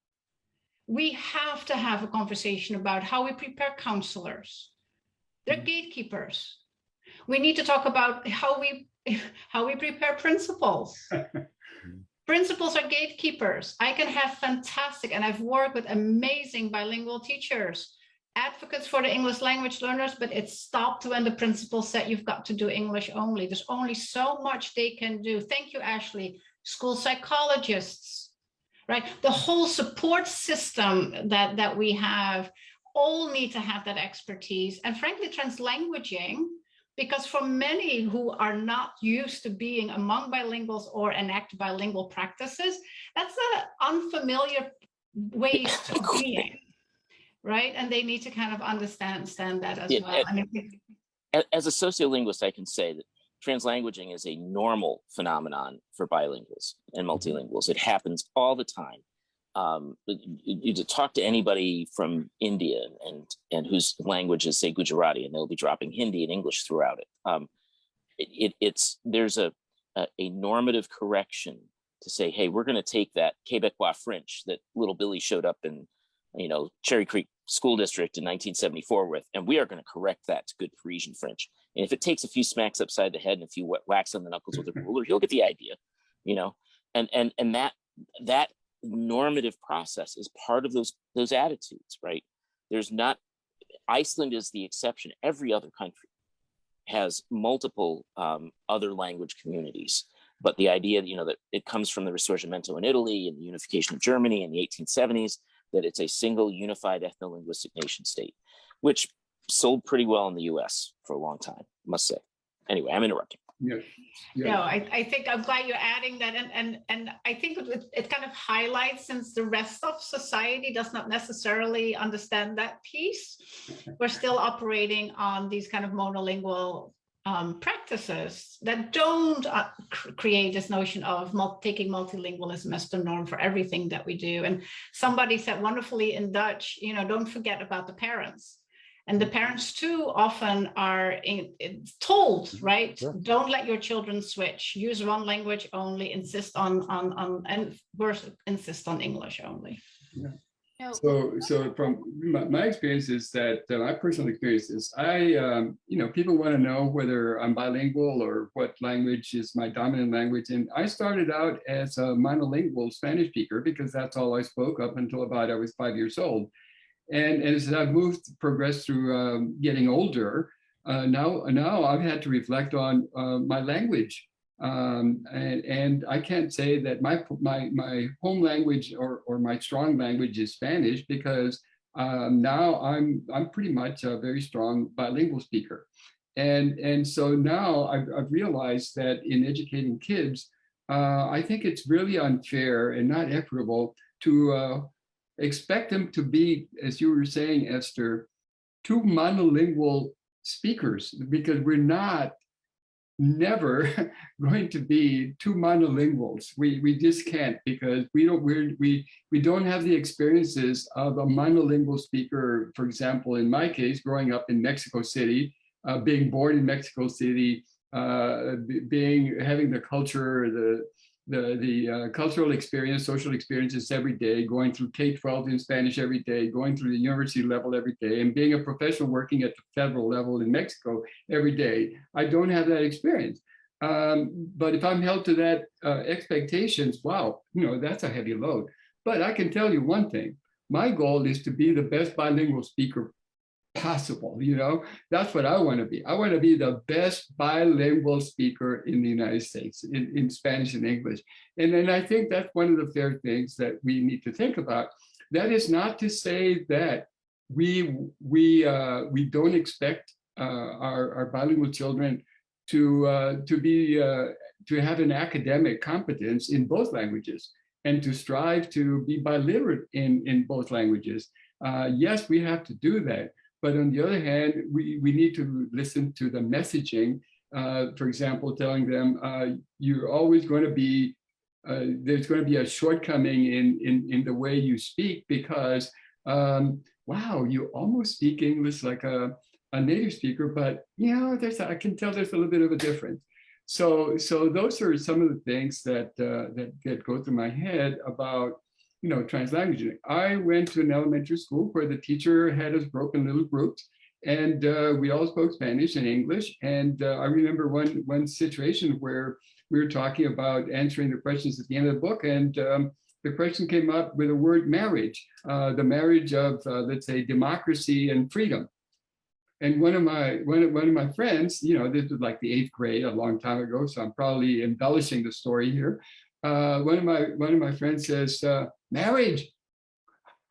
We have to have a conversation about how we prepare counselors. They're gatekeepers. We need to talk about how we prepare principals. Principals are gatekeepers. I can have fantastic, and I've worked with amazing bilingual teachers, advocates for the English language learners, but it stopped when the principal said you've got to do English only. There's only so much they can do. Thank you, Ashley. School psychologists, right? The whole support system that we have all need to have that expertise. And frankly, translanguaging, because for many who are not used to being among bilinguals or enact bilingual practices, that's an unfamiliar ways to being, right? And they need to kind of understand that as well. As a sociolinguist, I can say that translanguaging is a normal phenomenon for bilinguals and multilinguals. It happens all the time. You talk to anybody from India and whose language is, say, Gujarati, and they'll be dropping Hindi and English throughout it. There's a normative correction to say, hey, we're going to take that Quebecois French that little Billy showed up in, Cherry Creek School District in 1974 with, and we are going to correct that to good Parisian French. And if it takes a few smacks upside the head and a few whacks on the knuckles with a ruler, he'll get the idea, and that normative process is part of those attitudes, right? Iceland is the exception. Every other country has multiple other language communities, but the idea that it comes from the Risorgimento in Italy and the unification of Germany in the 1870s, that it's a single unified ethno-linguistic nation state, which sold pretty well in the US for a long time, I must say. Anyway, I'm interrupting. Yeah. No, I think I'm glad you're adding that, and I think it kind of highlights, since the rest of society does not necessarily understand that piece, we're still operating on these kind of monolingual practices that don't create this notion of taking multilingualism as the norm for everything that we do. And somebody said wonderfully in Dutch, don't forget about the parents. And the parents too often are told, right? Sure. Don't let your children switch. Use one language only. Insist on and worse, insist on English only. Yeah. No, So from my experience is that my personal experience is people want to know whether I'm bilingual or what language is my dominant language. And I started out as a monolingual Spanish speaker because that's all I spoke up until about I was 5 years old. And as I've progressed through getting older, now I've had to reflect on my language. And I can't say that my home language or my strong language is Spanish because now I'm pretty much a very strong bilingual speaker. And so now I've realized that in educating kids, I think it's really unfair and not equitable to expect them to be, as you were saying, Esther, two monolingual speakers, because we're never going to be two monolinguals. We just can't, because we don't have the experiences of a monolingual speaker. For example, in my case, growing up in Mexico City, being born in Mexico City, having the culture, the cultural experience, social experiences every day, going through K-12 in Spanish every day, going through the university level every day, and being a professional working at the federal level in Mexico every day. I don't have that experience. But if I'm held to that expectations, wow, that's a heavy load. But I can tell you one thing, my goal is to be the best bilingual speaker possible. That's what I want to be. I want to be the best bilingual speaker in the United States in Spanish and English. And then I think that's one of the fair things that we need to think about. That is not to say that we don't expect our bilingual children to have an academic competence in both languages and to strive to be biliterate in both languages. Yes, we have to do that. But on the other hand, we need to listen to the messaging. For example, telling them you're always going to be, there's going to be a shortcoming in the way you speak because, wow, you almost speak English like a native speaker, but I can tell there's a little bit of a difference. So those are some of the things that go through my head about TransLanguaging. I went to an elementary school where the teacher had us broken little groups, and we all spoke Spanish and English. And I remember one situation where we were talking about answering the questions at the end of the book, and the question came up with the word marriage, the marriage of let's say democracy and freedom. And one of my friends, this was like the 8th grade, a long time ago, so I'm probably embellishing the story here. One of my friends says, marriage,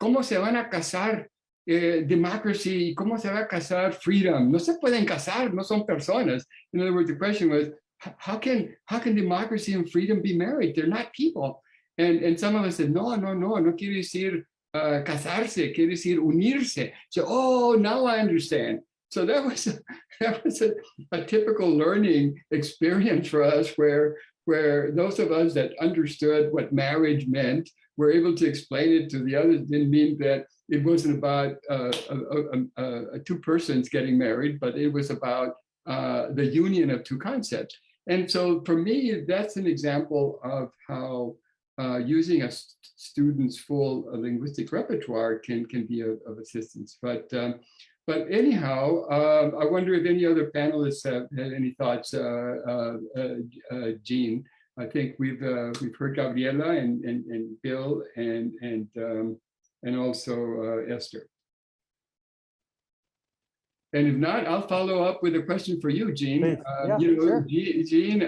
¿cómo se van a casar? Democracy, ¿cómo se va a casar? Freedom. No se pueden casar, no son personas. In other words, the question was, how can democracy and freedom be married? They're not people. And some of us said, no quiere decir casarse, quiere decir unirse. So, oh, now I understand. So that was a typical learning experience for us where those of us that understood what marriage meant were able to explain it to the others. Didn't mean that it wasn't about two persons getting married, but it was about the union of two concepts. And so for me, that's an example of how using a student's full linguistic repertoire can be of assistance. But anyhow, I wonder if any other panelists have had any thoughts. Jean, I think we've heard Gabriela and Bill and also Esther. And if not, I'll follow up with a question for you, Jean. Sure. Jean,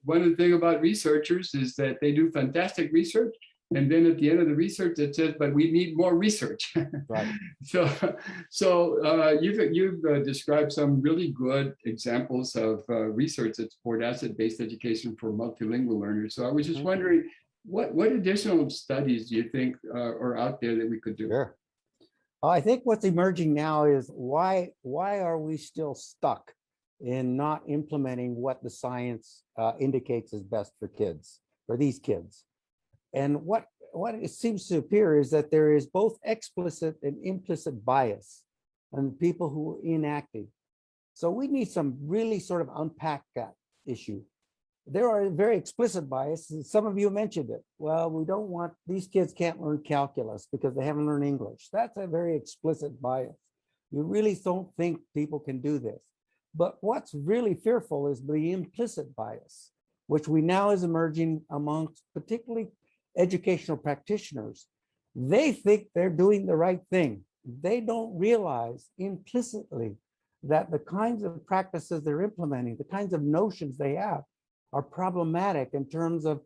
one of the things about researchers is that they do fantastic research. And then at the end of the research, it says, but we need more research. Right. So you've described some really good examples of research that support asset-based education for multilingual learners. So I was just wondering, what additional studies do you think are out there that we could do? Sure. I think what's emerging now is why are we still stuck in not implementing what the science indicates is best for kids, for these kids? And what it seems to appear is that there is both explicit and implicit bias on people who are inactive. So we need some really sort of unpack that issue. there are very explicit biases. Some of you mentioned it. Well, we don't want, these kids can't learn calculus because they haven't learned English. That's a very explicit bias. You really don't think people can do this. But what's really fearful is the implicit bias, which we now is emerging amongst particularly educational practitioners. They think they're doing the right thing. They don't realize implicitly that the kinds of practices they're implementing, the kinds of notions they have, are problematic in terms of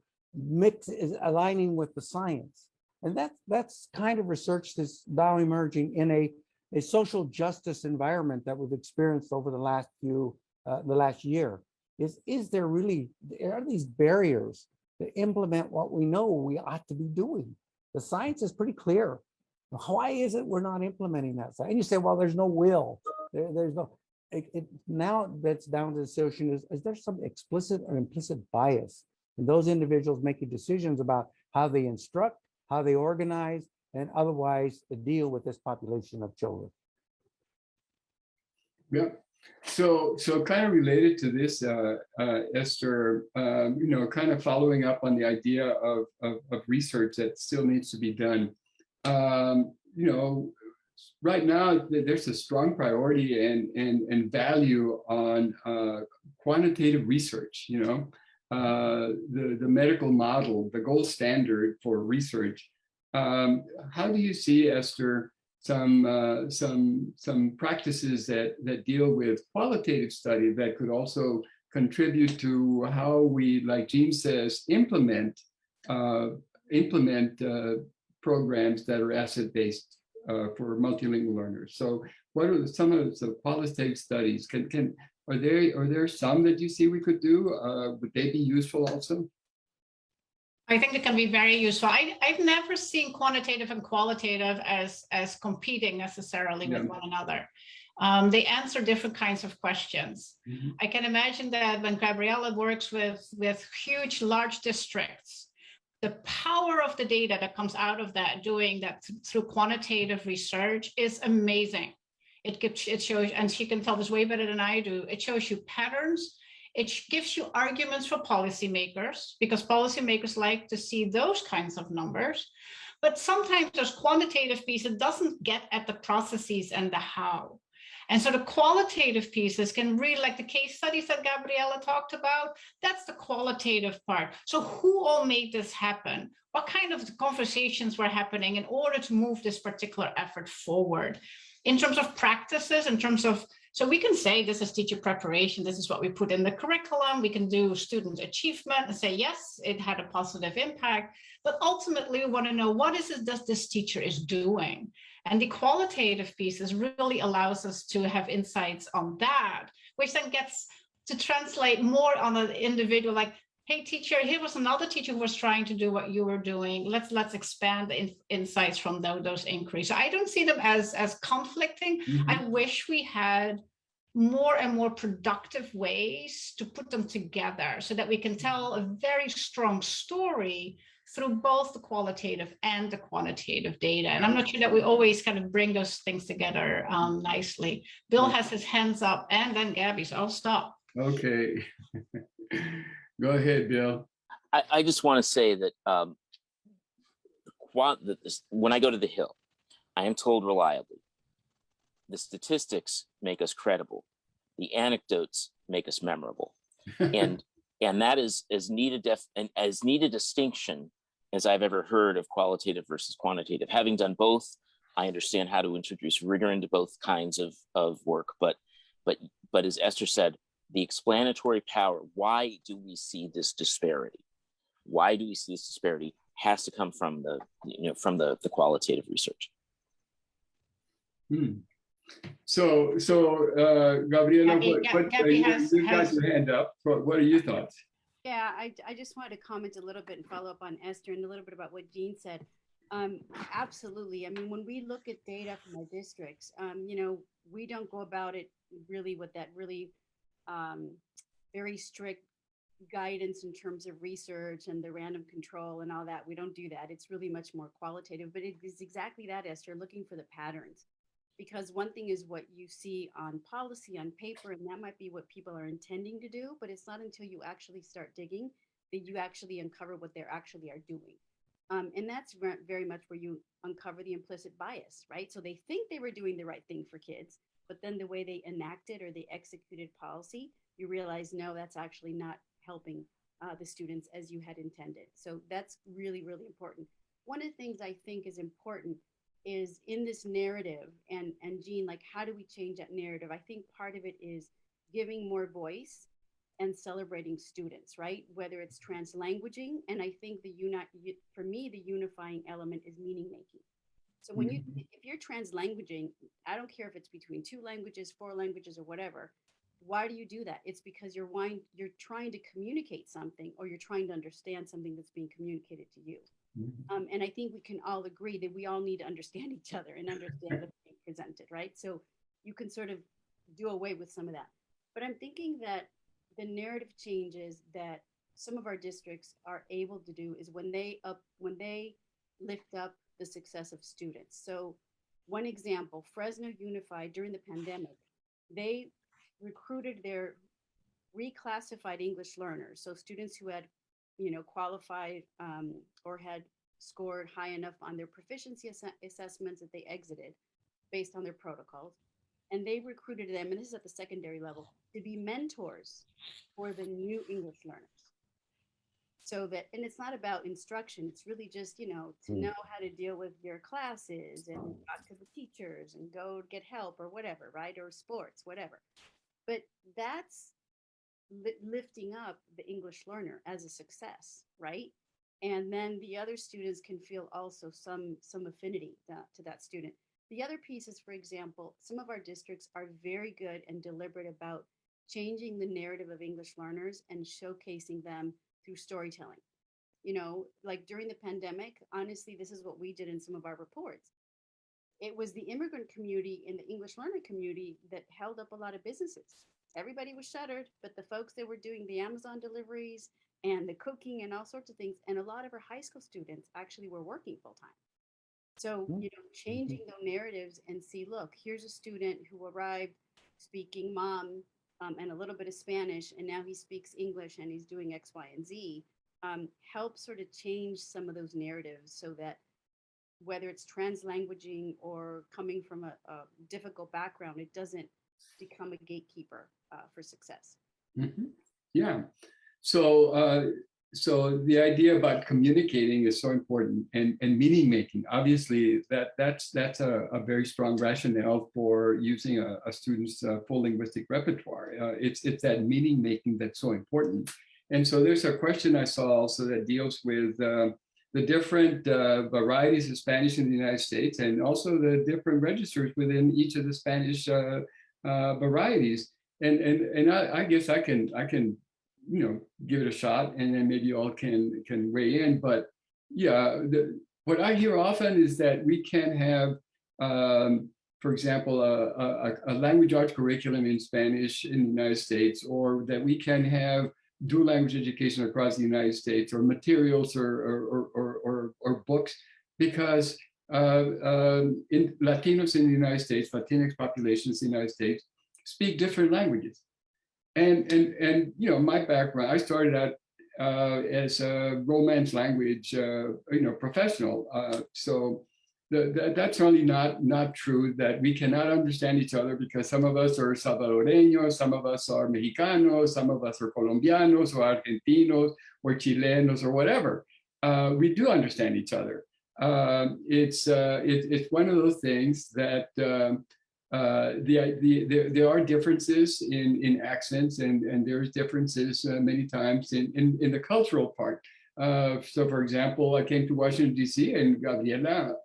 aligning with the science. And that's kind of research that's now emerging in a social justice environment that we've experienced over the last year. Is there really, are these barriers to implement what we know we ought to be doing? The science is pretty clear. Why is it we're not implementing that? And you say, well, there's no will. There's no, now that's down to the situation is there some explicit or implicit bias in those individuals making decisions about how they instruct, how they organize, and otherwise deal with this population of children? Yeah. So kind of related to this, Esther, kind of following up on the idea of research that still needs to be done. Right now there's a strong priority and value on quantitative research. The medical model, the gold standard for research. How do you see, Esther, some practices that deal with qualitative study that could also contribute to how we, like Gene says, implement programs that are asset-based for multilingual learners? So what are some of the qualitative studies? Are there some that you see we could do? Would they be useful also? I think it can be very useful. I've never seen quantitative and qualitative as competing necessarily with one another. They answer different kinds of questions. Mm-hmm. I can imagine that when Gabriela works with huge, large districts, the power of the data that comes out of that, doing that through quantitative research, is amazing. It shows, and she can tell this way better than I do, it shows you patterns. It gives you arguments for policymakers, because policymakers like to see those kinds of numbers. But sometimes there's quantitative piece that doesn't get at the processes and the how. And so the qualitative pieces can really, like the case studies that Gabriela talked about, that's the qualitative part. So who all made this happen? What kind of conversations were happening in order to move this particular effort forward? In terms of practices, in terms of, so we can say this is teacher preparation, this is what we put in the curriculum, we can do student achievement and say, yes, it had a positive impact, but ultimately we want to know what is it that this teacher is doing? And the qualitative pieces really allows us to have insights on that, which then gets to translate more on an individual, like, hey teacher, here was another teacher who was trying to do what you were doing. Let's expand the insights from those inquiries. So I don't see them as conflicting. Mm-hmm. I wish we had more and more productive ways to put them together so that we can tell a very strong story through both the qualitative and the quantitative data. And I'm not sure that we always kind of bring those things together nicely. Bill has his hands up, and then Gabby, so I'll stop. Okay. Go ahead, Bill. I just want to say that when I go to the Hill, I am told reliably, the statistics make us credible, the anecdotes make us memorable, and that is as neat a distinction as I've ever heard of qualitative versus quantitative. Having done both, I understand how to introduce rigor into both kinds of work. But as Esther said, the explanatory power, why do we see this disparity? Why do we see this disparity has to come from the qualitative research. So Gabriela, Gabby you got your hand up. What are your thoughts? Yeah, I just wanted to comment a little bit and follow up on Esther and a little bit about what Gene said. Absolutely. I mean, when we look at data from our districts, we don't go about it really with that really very strict guidance in terms of research and the random control and all that. We don't do that. It's really much more qualitative, but it is exactly that, Esther, looking for the patterns. Because one thing is what you see on policy, on paper, and that might be what people are intending to do, but it's not until you actually start digging that you actually uncover what they actually are doing. And that's very much where you uncover the implicit bias, right? So they think they were doing the right thing for kids, but then the way they enacted or they executed policy, you realize, no, that's actually not helping the students as you had intended. So that's really, really important. One of the things I think is important is in this narrative, and Jean, like, how do we change that narrative? I think part of it is giving more voice and celebrating students, right? Whether it's translanguaging, and I think for me, the unifying element is meaning making. So when if you're translanguaging, I don't care if it's between 2 languages, 4 languages, or whatever. Why do you do that? It's because you're trying to communicate something, or you're trying to understand something that's being communicated to you. And I think we can all agree that we all need to understand each other and understand what's being presented, right? So you can sort of do away with some of that. But I'm thinking that the narrative changes that some of our districts are able to do is when they lift up the success of students. So one example, Fresno Unified during the pandemic, they recruited their reclassified English learners, so students who had, qualified or had scored high enough on their proficiency assessments that they exited based on their protocols. And they recruited them, and this is at the secondary level, to be mentors for the new English learners. So that, and it's not about instruction, it's really just, to know how to deal with your classes and talk to the teachers and go get help or whatever, right? Or sports, whatever. But that's lifting up the English learner as a success, right? And then the other students can feel also some affinity to that student. The other piece is, for example, some of our districts are very good and deliberate about changing the narrative of English learners and showcasing them through storytelling. Like during the pandemic, honestly, this is what we did in some of our reports. It was the immigrant community and the English learner community that held up a lot of businesses. Everybody was shuttered, but the folks that were doing the Amazon deliveries and the cooking and all sorts of things, and a lot of our high school students actually were working full time. So, changing those narratives and see, look, here's a student who arrived speaking Mom and a little bit of Spanish, and now he speaks English and he's doing X, Y, and Z, helps sort of change some of those narratives so that whether it's translanguaging or coming from a difficult background, it doesn't become a gatekeeper for success. Yeah. So the idea about communicating is so important, and meaning making. Obviously, that's a very strong rationale for using a student's full linguistic repertoire. It's that meaning making that's so important. And so there's a question I saw also that deals with the different varieties of Spanish in the United States, and also the different registers within each of the Spanish varieties. And I guess I can give it a shot, and then maybe you all can weigh in. But yeah, what I hear often is that we can have, for example, a language arts curriculum in Spanish in the United States, or that we can have dual language education across the United States, or materials or books, because in Latinos in the United States, Latinx populations in the United States speak different languages. And my background, I started out as a Romance language professional. So that's certainly not true that we cannot understand each other, because some of us are Salvadoreños, some of us are Mexicanos, some of us are Colombianos or Argentinos or Chilenos or whatever. We do understand each other. It's one of those things that there are differences in accents, and there's differences many times in the cultural part. So, for example, I came to Washington D.C. and Gabriela,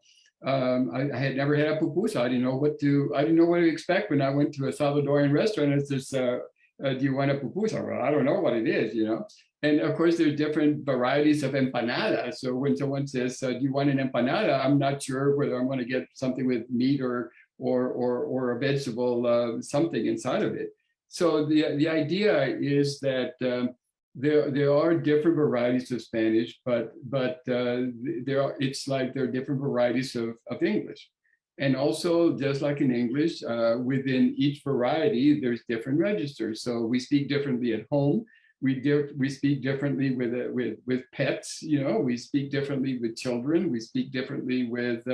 I had never had a pupusa. I didn't know what to expect when I went to a Salvadoran restaurant. It's just, do you want a pupusa? Well, I don't know what it is, And of course, there's different varieties of empanada. So when someone says, do you want an empanada? I'm not sure whether I'm going to get something with meat or a vegetable, something inside of it. So the idea is that there are different varieties of Spanish, but there are different varieties of English. And also, just like in English, within each variety, there's different registers. So we speak differently at home. We speak differently with pets. You know, we speak differently with children. We speak differently with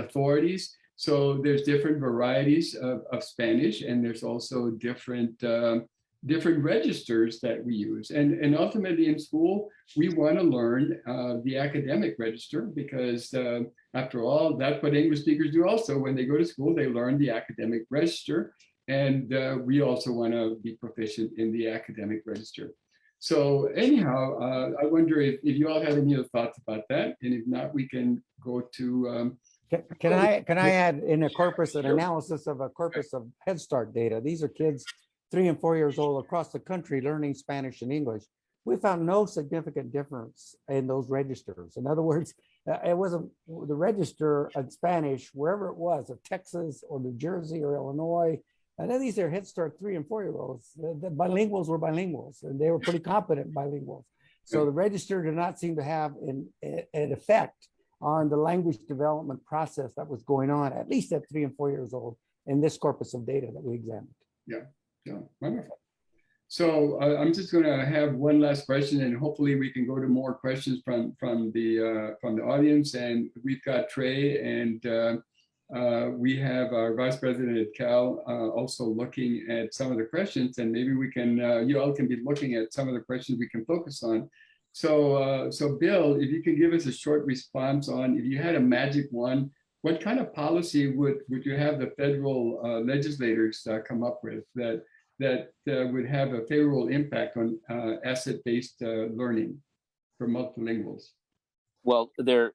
authorities. So there's different varieties of Spanish, and there's also different registers that we use. And ultimately in school, we want to learn the academic register because after all, that's what English speakers do also. When they go to school, they learn the academic register. And we also want to be proficient in the academic register. So anyhow, I wonder if you all have any other thoughts about that. And if not, we can go to... Can I add in a corpus, an analysis of a corpus of Head Start data? These are kids 3 and 4 years old across the country learning Spanish and English. We found no significant difference in those registers. In other words, it wasn't the register in Spanish, wherever it was, of Texas or New Jersey or Illinois. And then these are Head Start 3 and 4 year olds. The bilinguals were bilinguals, and they were pretty competent bilinguals. So the register did not seem to have an effect on the language development process that was going on, at least at 3 and 4 years old, in this corpus of data that we examined. Yeah, wonderful. So I'm just going to have one last question, and hopefully we can go to more questions from the audience. And we've got Trey, and we have our Vice President at Cal also looking at some of the questions, and maybe we can, you all can be looking at some of the questions we can focus on. So, Bill, if you can give us a short response on, if you had a magic wand, what kind of policy would you have the federal legislators come up with that would have a favorable impact on asset-based learning for multilinguals? Well,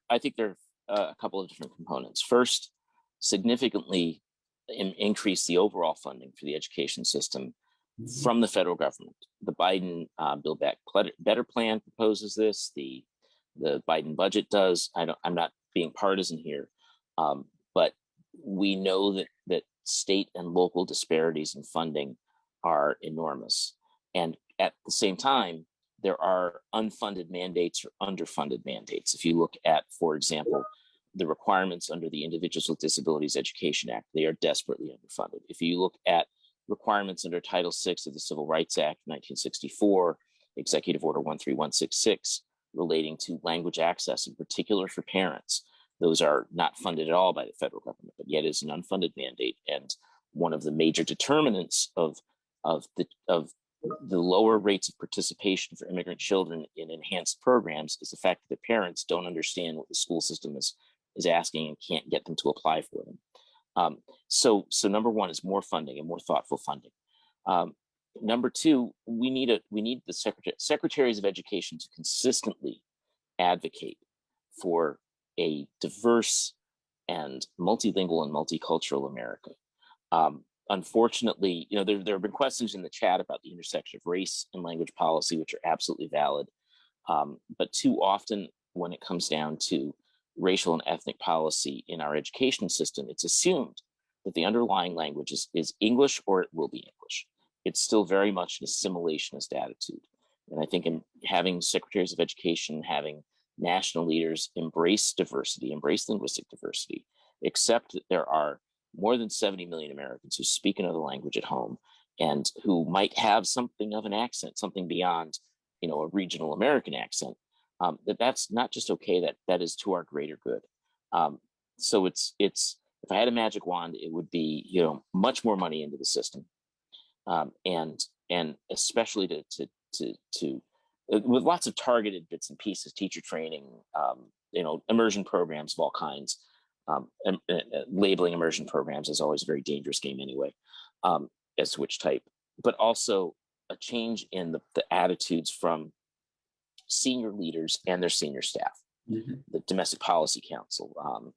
I think there are a couple of different components. First, significantly increase the overall funding for the education system from the federal government. The Biden Build Back Better plan proposes this. The Biden budget does. I'm not being partisan here, but we know that state and local disparities in funding are enormous. And at the same time, there are unfunded mandates or underfunded mandates. If you look at, for example, the requirements under the Individuals with Disabilities Education Act, they are desperately underfunded. If you look at requirements under Title VI of the Civil Rights Act, 1964, Executive Order 13166, relating to language access, in particular for parents, those are not funded at all by the federal government, but yet is an unfunded mandate. And one of the major determinants of the lower rates of participation for immigrant children in enhanced programs is the fact that the parents don't understand what the school system is asking and can't get them to apply for them. So number one is more funding and more thoughtful funding. Number two, we need the secretaries of education to consistently advocate for a diverse and multilingual and multicultural America. Unfortunately, there have been questions in the chat about the intersection of race and language policy, which are absolutely valid. But too often, when it comes down to racial and ethnic policy in our education system, it's assumed that the underlying language is English or it will be English. It's still very much an assimilationist attitude. And I think in having secretaries of education, having national leaders embrace diversity, embrace linguistic diversity, accept that there are more than 70 million Americans who speak another language at home and who might have something of an accent, something beyond, a regional American accent, that's not just okay, that is to our greater good. So it's if I had a magic wand, it would be, much more money into the system. And especially to with lots of targeted bits and pieces, teacher training, immersion programs of all kinds. And labeling immersion programs is always a very dangerous game anyway, as to which type, but also a change in the attitudes from senior leaders and their senior staff, the Domestic Policy Council,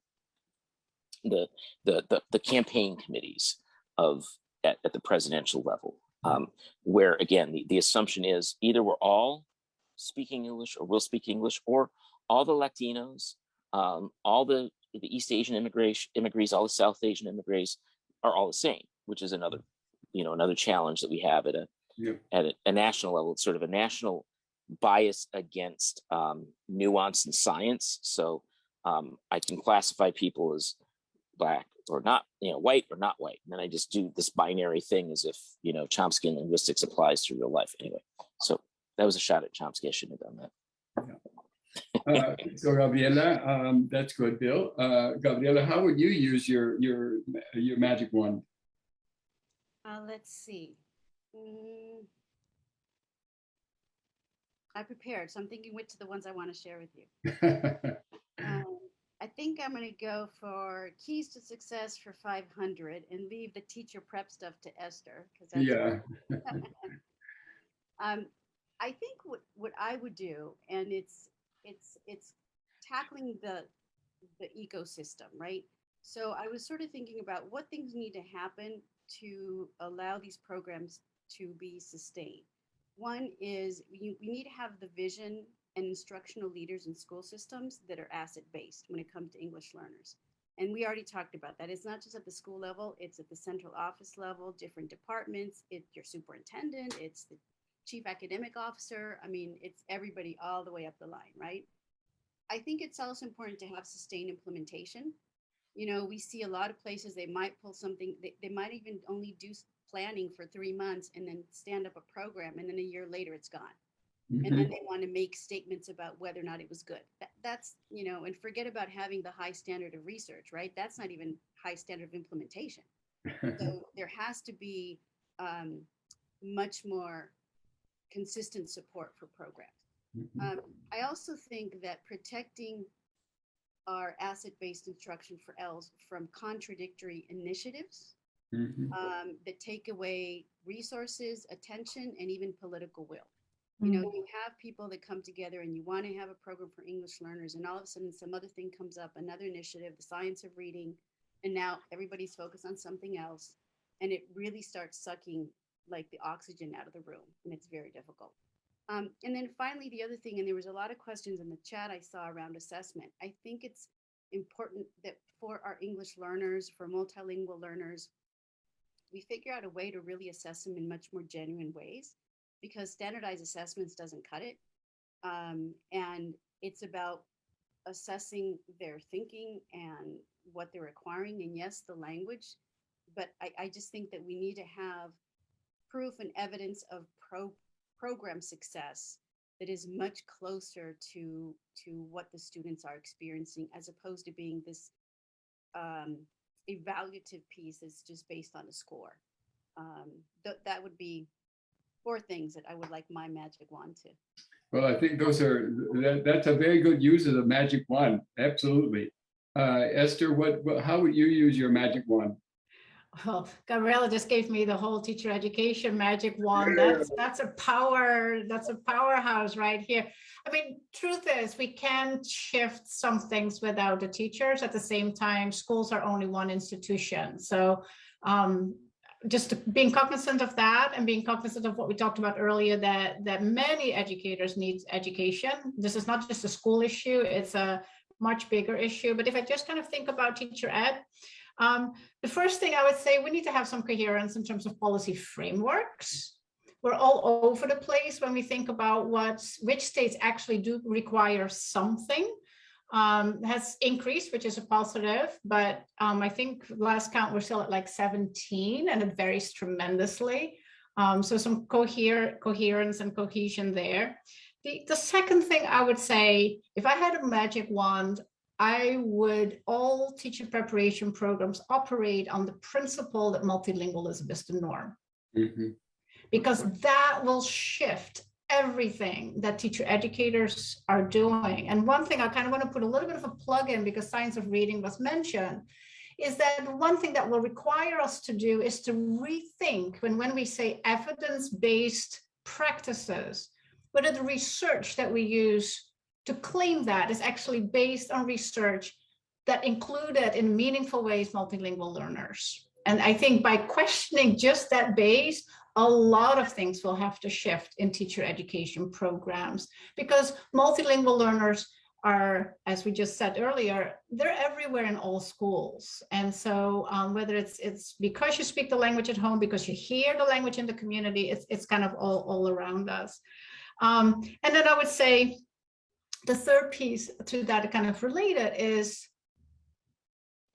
the campaign committees at the presidential level, where again, the assumption is either we're all speaking English or we'll speak English, or all the Latinos, all the East Asian immigrants, all the South Asian immigrants are all the same, which is another challenge that we have at a national level. It's sort of a national bias against nuance and science. So I can classify people as Black or not, white or not white. And then I just do this binary thing as if, Chomsky linguistics applies to real life anyway. So that was a shot at Chomsky. I shouldn't have done that. So Gabriela, that's good, Bill. Gabriela, how would you use your magic wand? Let's see. I prepared, so I'm thinking which of the ones I want to share with you. I think I'm going to go for keys to success for 500 and leave the teacher prep stuff to Esther. Yeah. I think what I would do, and it's tackling the ecosystem, right? So I was sort of thinking about what things need to happen to allow these programs to be sustained. One is we need to have the vision and instructional leaders in school systems that are asset-based when it comes to English learners. And we already talked about that. It's not just at the school level, it's at the central office level, different departments, it's your superintendent, it's the chief academic officer. I mean, it's everybody all the way up the line, right? I think it's also important to have sustained implementation. We see a lot of places, they might pull something, they might even only do planning for 3 months and then stand up a program, and then a year later it's gone. Mm-hmm. And then they want to make statements about whether or not it was good. That's, and forget about having the high standard of research, right? That's not even high standard of implementation. So there has to be much more consistent support for programs. Mm-hmm. I also think that protecting our asset-based instruction for ELs from contradictory initiatives mm-hmm. That take away resources, attention, and even political will. You have people that come together and you want to have a program for English learners, and all of a sudden some other thing comes up, another initiative, the science of reading, and now everybody's focused on something else, and it really starts sucking like the oxygen out of the room, and it's very difficult. And then finally, the other thing, and there was a lot of questions in the chat I saw around assessment. I think it's important that for our English learners, for multilingual learners, we figure out a way to really assess them in much more genuine ways, because standardized assessments doesn't cut it. And it's about assessing their thinking and what they're acquiring, and yes, the language, but I just think that we need to have proof and evidence of program success that is much closer to what the students are experiencing, as opposed to being this evaluative piece that's just based on a score. That would be 4 things that I would like my magic wand to. Well, I think that's a very good use of the magic wand. Absolutely. Esther, how would you use your magic wand? Well, Gabriela just gave me the whole teacher education magic wand. That's a powerhouse right here. I mean, truth is, we can't shift some things without the teachers. At the same time, schools are only one institution. So just being cognizant of that, and being cognizant of what we talked about earlier, that many educators need education. This is not just a school issue, it's a much bigger issue. But if I just kind of think about teacher ed, the first thing I would say, we need to have some coherence in terms of policy frameworks. We're all over the place when we think about which states actually do require something. Has increased, which is a positive, but I think last count we're still at like 17, and it varies tremendously. So some coherence and cohesion there. The second thing I would say, if I had a magic wand, all teacher preparation programs operate on the principle that multilingualism is the norm. Mm-hmm. Because that will shift everything that teacher educators are doing. And one thing I kind of want to put a little bit of a plug in, because science of reading was mentioned, is that one thing that will require us to do is to rethink when we say evidence-based practices, whether the research that we use to claim that is actually based on research that included in meaningful ways multilingual learners. And I think by questioning just that base, a lot of things will have to shift in teacher education programs, because multilingual learners are, as we just said earlier, they're everywhere in all schools. And so whether it's because you speak the language at home, because you hear the language in the community, it's kind of all around us. And then I would say, the third piece to that kind of related is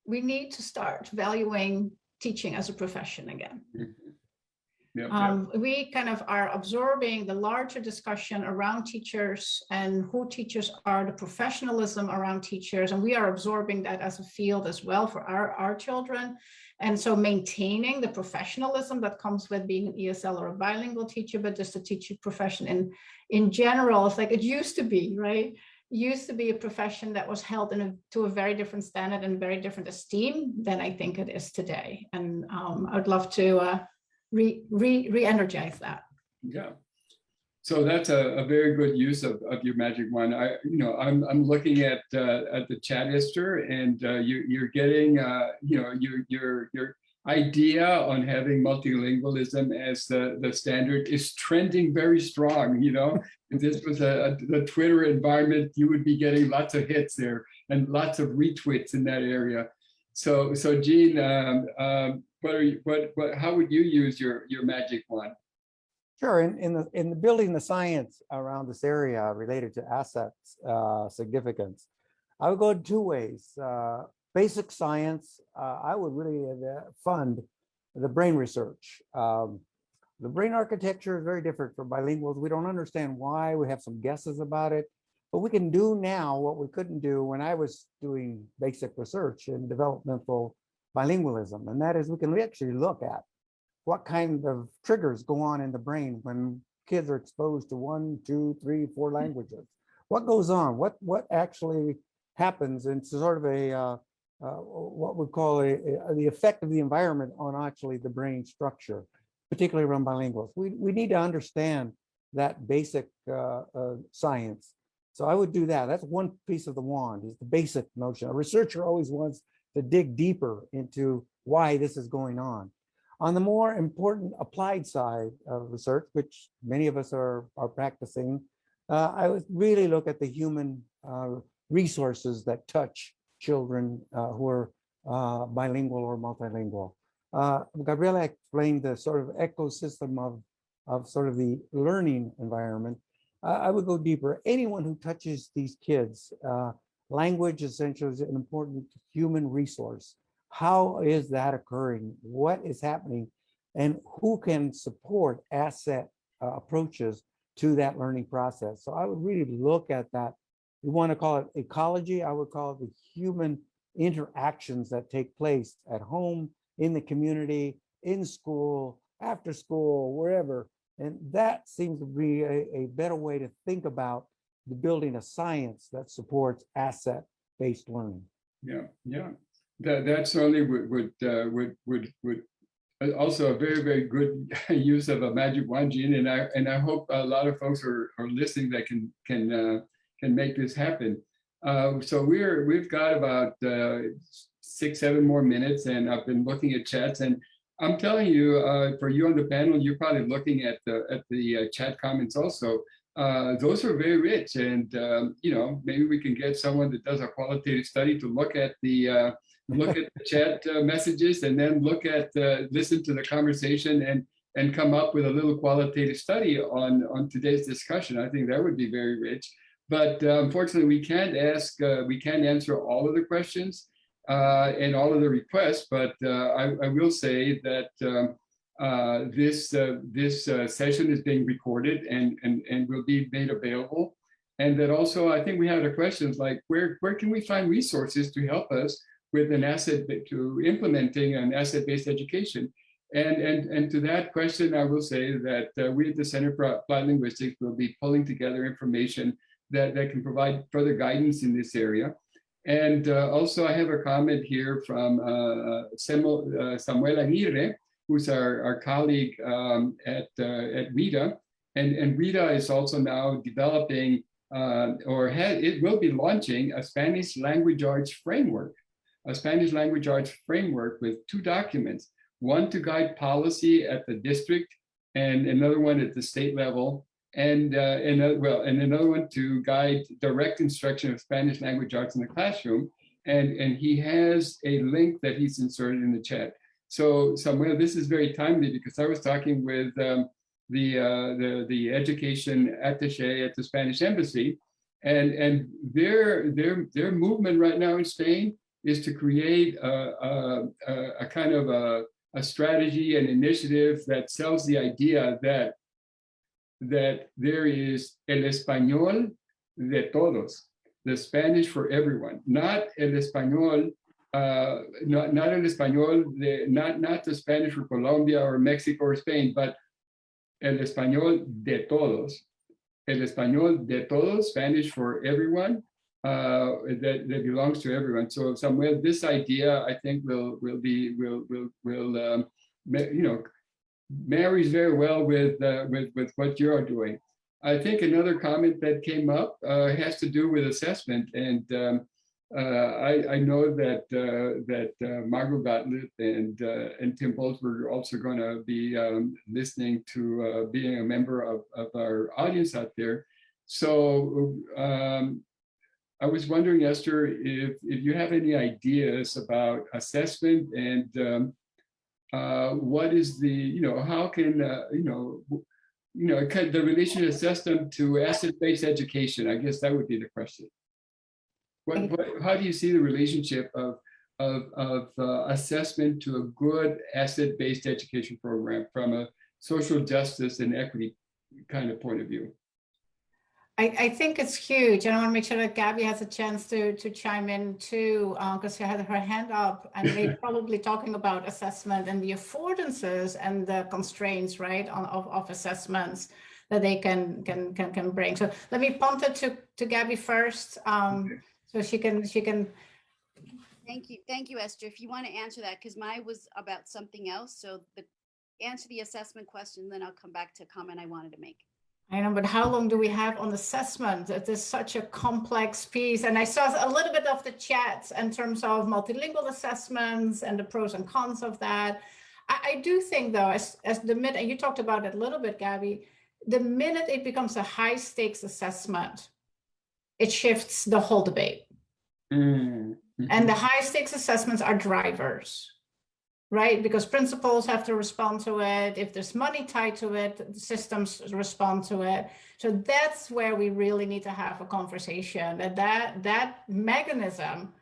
we need to start valuing teaching as a profession again. We kind of are absorbing the larger discussion around teachers and who teachers are, the professionalism around teachers, and we are absorbing that as a field as well for our children. And so maintaining the professionalism that comes with being an ESL or a bilingual teacher, but just a teaching profession in general, it's like it used to be, right? It used to be a profession that was held to a very different standard and very different esteem than I think it is today. And I would love to re-energize that. Yeah. So that's a very good use of your magic wand. I'm looking at the chat, Esther, and you're getting your idea on having multilingualism as the standard is trending very strong. If this was the Twitter environment, you would be getting lots of hits there and lots of retweets in that area. So Jean, how would you use your magic wand? Sure. In the building the science around this area related to assets significance, I would go in two ways. Basic science, I would really fund the brain research. The brain architecture is very different for bilinguals. We don't understand why. We have some guesses about it, but we can do now what we couldn't do when I was doing basic research in developmental bilingualism, and that is we can actually look at what kind of triggers go on in the brain when kids are exposed to 1, 2, 3, 4 languages. What goes on? What actually happens in sort of a what we call the effect of the environment on actually the brain structure, particularly around bilinguals. We need to understand that basic science. So I would do that. That's one piece of the wand, is the basic notion. A researcher always wants to dig deeper into why this is going on. On the more important applied side of research, which many of us are practicing, I would really look at the human resources that touch children who are bilingual or multilingual. Gabriela explained the sort of ecosystem of sort of the learning environment. I would go deeper. Anyone who touches these kids, language essentially is an important human resource. How is that occurring? What is happening? And who can support asset approaches to that learning process? So I would really look at that. You want to call it ecology, I would call it the human interactions that take place at home, in the community, in school, after school, wherever. And that seems to be a better way to think about the building a science that supports asset-based learning. Yeah. That certainly would also a very, very good use of a magic wand, Jean, and I hope a lot of folks are listening that can make this happen. So we've got about 6-7 more minutes, and I've been looking at chats, and I'm telling you, for you on the panel, you're probably looking at the chat comments also. Those are very rich, and maybe we can get someone that does a qualitative study to look at the chat messages, and then listen to the conversation and come up with a little qualitative study on today's discussion. I think that would be very rich. But unfortunately, we can't answer all of the questions and all of the requests. But I will say that this session is being recorded and will be made available. And that also, I think we have the questions like where can we find resources to help us with implementing an asset-based education. And to that question, I will say that we at the Center for Applied Linguistics will be pulling together information that can provide further guidance in this area. And also I have a comment here from Samuel Aguirre, who's our colleague at WIDA. And WIDA is also now developing, it will be launching a Spanish language arts framework. A Spanish language arts framework with 2 documents, one to guide policy at the district and another one at the state level, and another one to guide direct instruction of Spanish language arts in the classroom. And he has a link that he's inserted in the chat. So Samuel, this is very timely because I was talking with the education attaché at the Spanish embassy, And their movement right now in Spain is to create a kind of a strategy and initiative that sells the idea that there is el español de todos, the Spanish for everyone, not el español, not el español, not the Spanish for Colombia or Mexico or Spain, but el español de todos, el español de todos, Spanish for everyone, that belongs to everyone. So Samuel, this idea I think will marries very well with what you're doing. I think another comment that came up has to do with assessment, and I know that Margot Gottlieb and Tim Bolt were also going to be listening to being a member of our audience out there. So I was wondering, Esther, if you have any ideas about assessment and what is the, how can, the relation of system to asset-based education? I guess that would be the question. How do you see the relationship of assessment to a good asset-based education program from a social justice and equity kind of point of view? I think it's huge. And I want to make sure that Gabby has a chance to chime in too, because she had her hand up, and they're probably talking about assessment and the affordances and the constraints, right, of assessments that they can bring. So let me punt it to Gabby first, so she can. Thank you, Esther. If you want to answer that, because mine was about something else. So answer the assessment question, then I'll come back to a comment I wanted to make. I know, but how long do we have on assessment? It is such a complex piece. And I saw a little bit of the chat in terms of multilingual assessments and the pros and cons of that. I do think, though, as the minute, and you talked about it a little bit, Gabby, the minute it becomes a high stakes assessment, it shifts the whole debate. Mm-hmm. And the high stakes assessments are drivers. Right, because principals have to respond to it. If there's money tied to it, the systems respond to it. So that's where we really need to have a conversation. That mechanism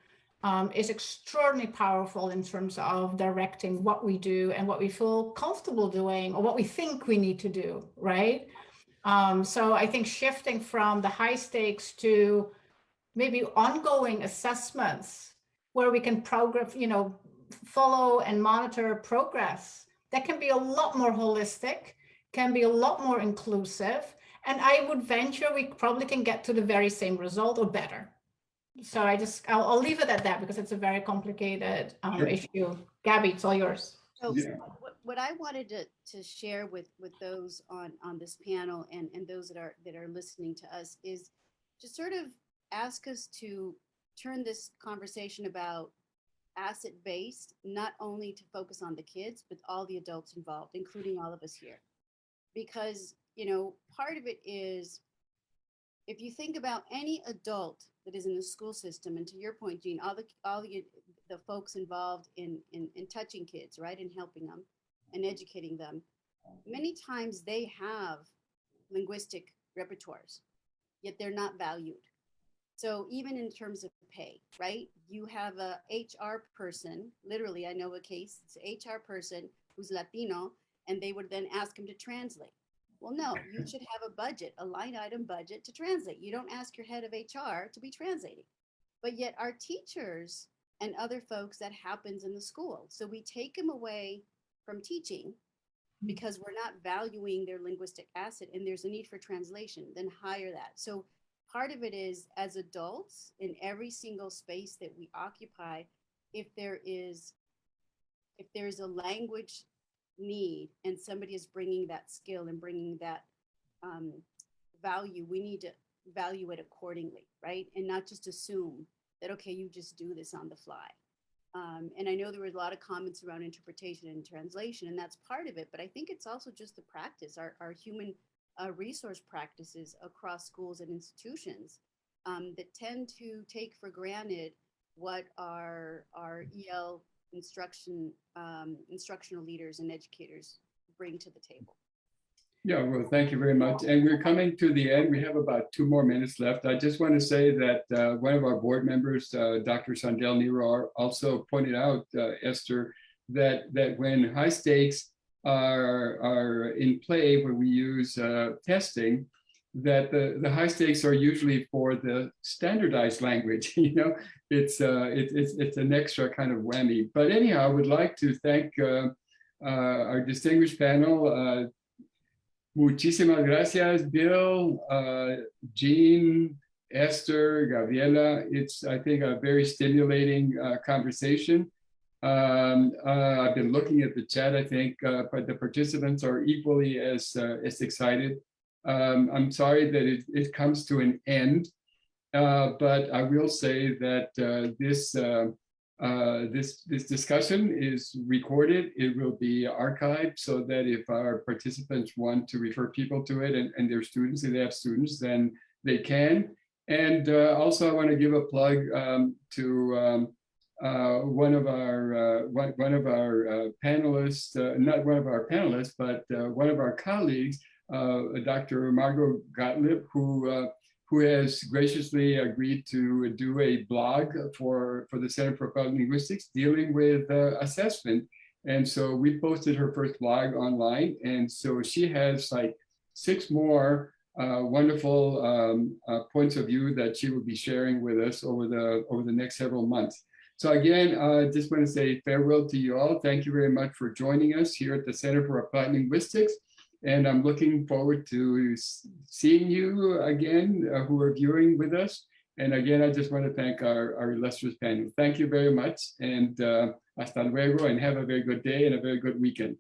is extraordinarily powerful in terms of directing what we do and what we feel comfortable doing or what we think we need to do. Right. So I think shifting from the high stakes to maybe ongoing assessments where we can progress, follow and monitor progress, that can be a lot more holistic, can be a lot more inclusive, and I would venture we probably can get to the very same result or better. So I'll leave it at that because it's a very complicated issue. Gabby, it's all yours. So what I wanted to share with those on this panel and those that are listening to us is to sort of ask us to turn this conversation about asset-based, not only to focus on the kids, but all the adults involved, including all of us here. Because, part of it is, if you think about any adult that is in the school system, and to your point, Jean, all the folks involved in touching kids, right, and helping them and educating them, many times they have linguistic repertoires, yet they're not valued. So even in terms of pay, right? You have a HR person, literally, I know a case, it's an HR person who's Latino, and they would then ask him to translate. Well, no, you should have a budget, a line item budget to translate. You don't ask your head of HR to be translating. But yet our teachers and other folks, that happens in the school. So we take them away from teaching because we're not valuing their linguistic asset, and there's a need for translation, then hire that. So part of it is, as adults, in every single space that we occupy, if there is a language need and somebody is bringing that skill and bringing that value, we need to value it accordingly, right? And not just assume that, okay, you just do this on the fly. And I know there were a lot of comments around interpretation and translation, and that's part of it, but I think it's also just the practice, our human resource practices across schools and institutions that tend to take for granted what our EL instructional leaders and educators bring to the table. Yeah, well, thank you very much. And we're coming to the end. We have about 2 more minutes left. I just want to say that one of our board members, Dr. Sandel Niro, also pointed out, Esther, that when high stakes are in play, when we use testing, that the high stakes are usually for the standardized language. You know, it's an extra kind of whammy. But anyhow, I would like to thank our distinguished panel. Muchísimas gracias, Bill, Jean, Esther, Gabriela. It's, I think, a very stimulating conversation. I've been looking at the chat, I think, but the participants are equally as excited. I'm sorry that it comes to an end, but I will say that this discussion is recorded. It will be archived so that if our participants want to refer people to it and their students, if they have students, then they can. And also I want to give a plug to one of our panelists, not one of our panelists, but one of our colleagues, Dr. Margot Gottlieb, who has graciously agreed to do a blog for the Center for Applied Linguistics dealing with assessment. And so we posted her first blog online. And so she has like 6 more wonderful points of view that she will be sharing with us over the next several months. So again, I just want to say farewell to you all. Thank you very much for joining us here at the Center for Applied Linguistics. And I'm looking forward to seeing you again who are viewing with us. And again, I just want to thank our illustrious panel. Thank you very much. And hasta luego, and have a very good day and a very good weekend.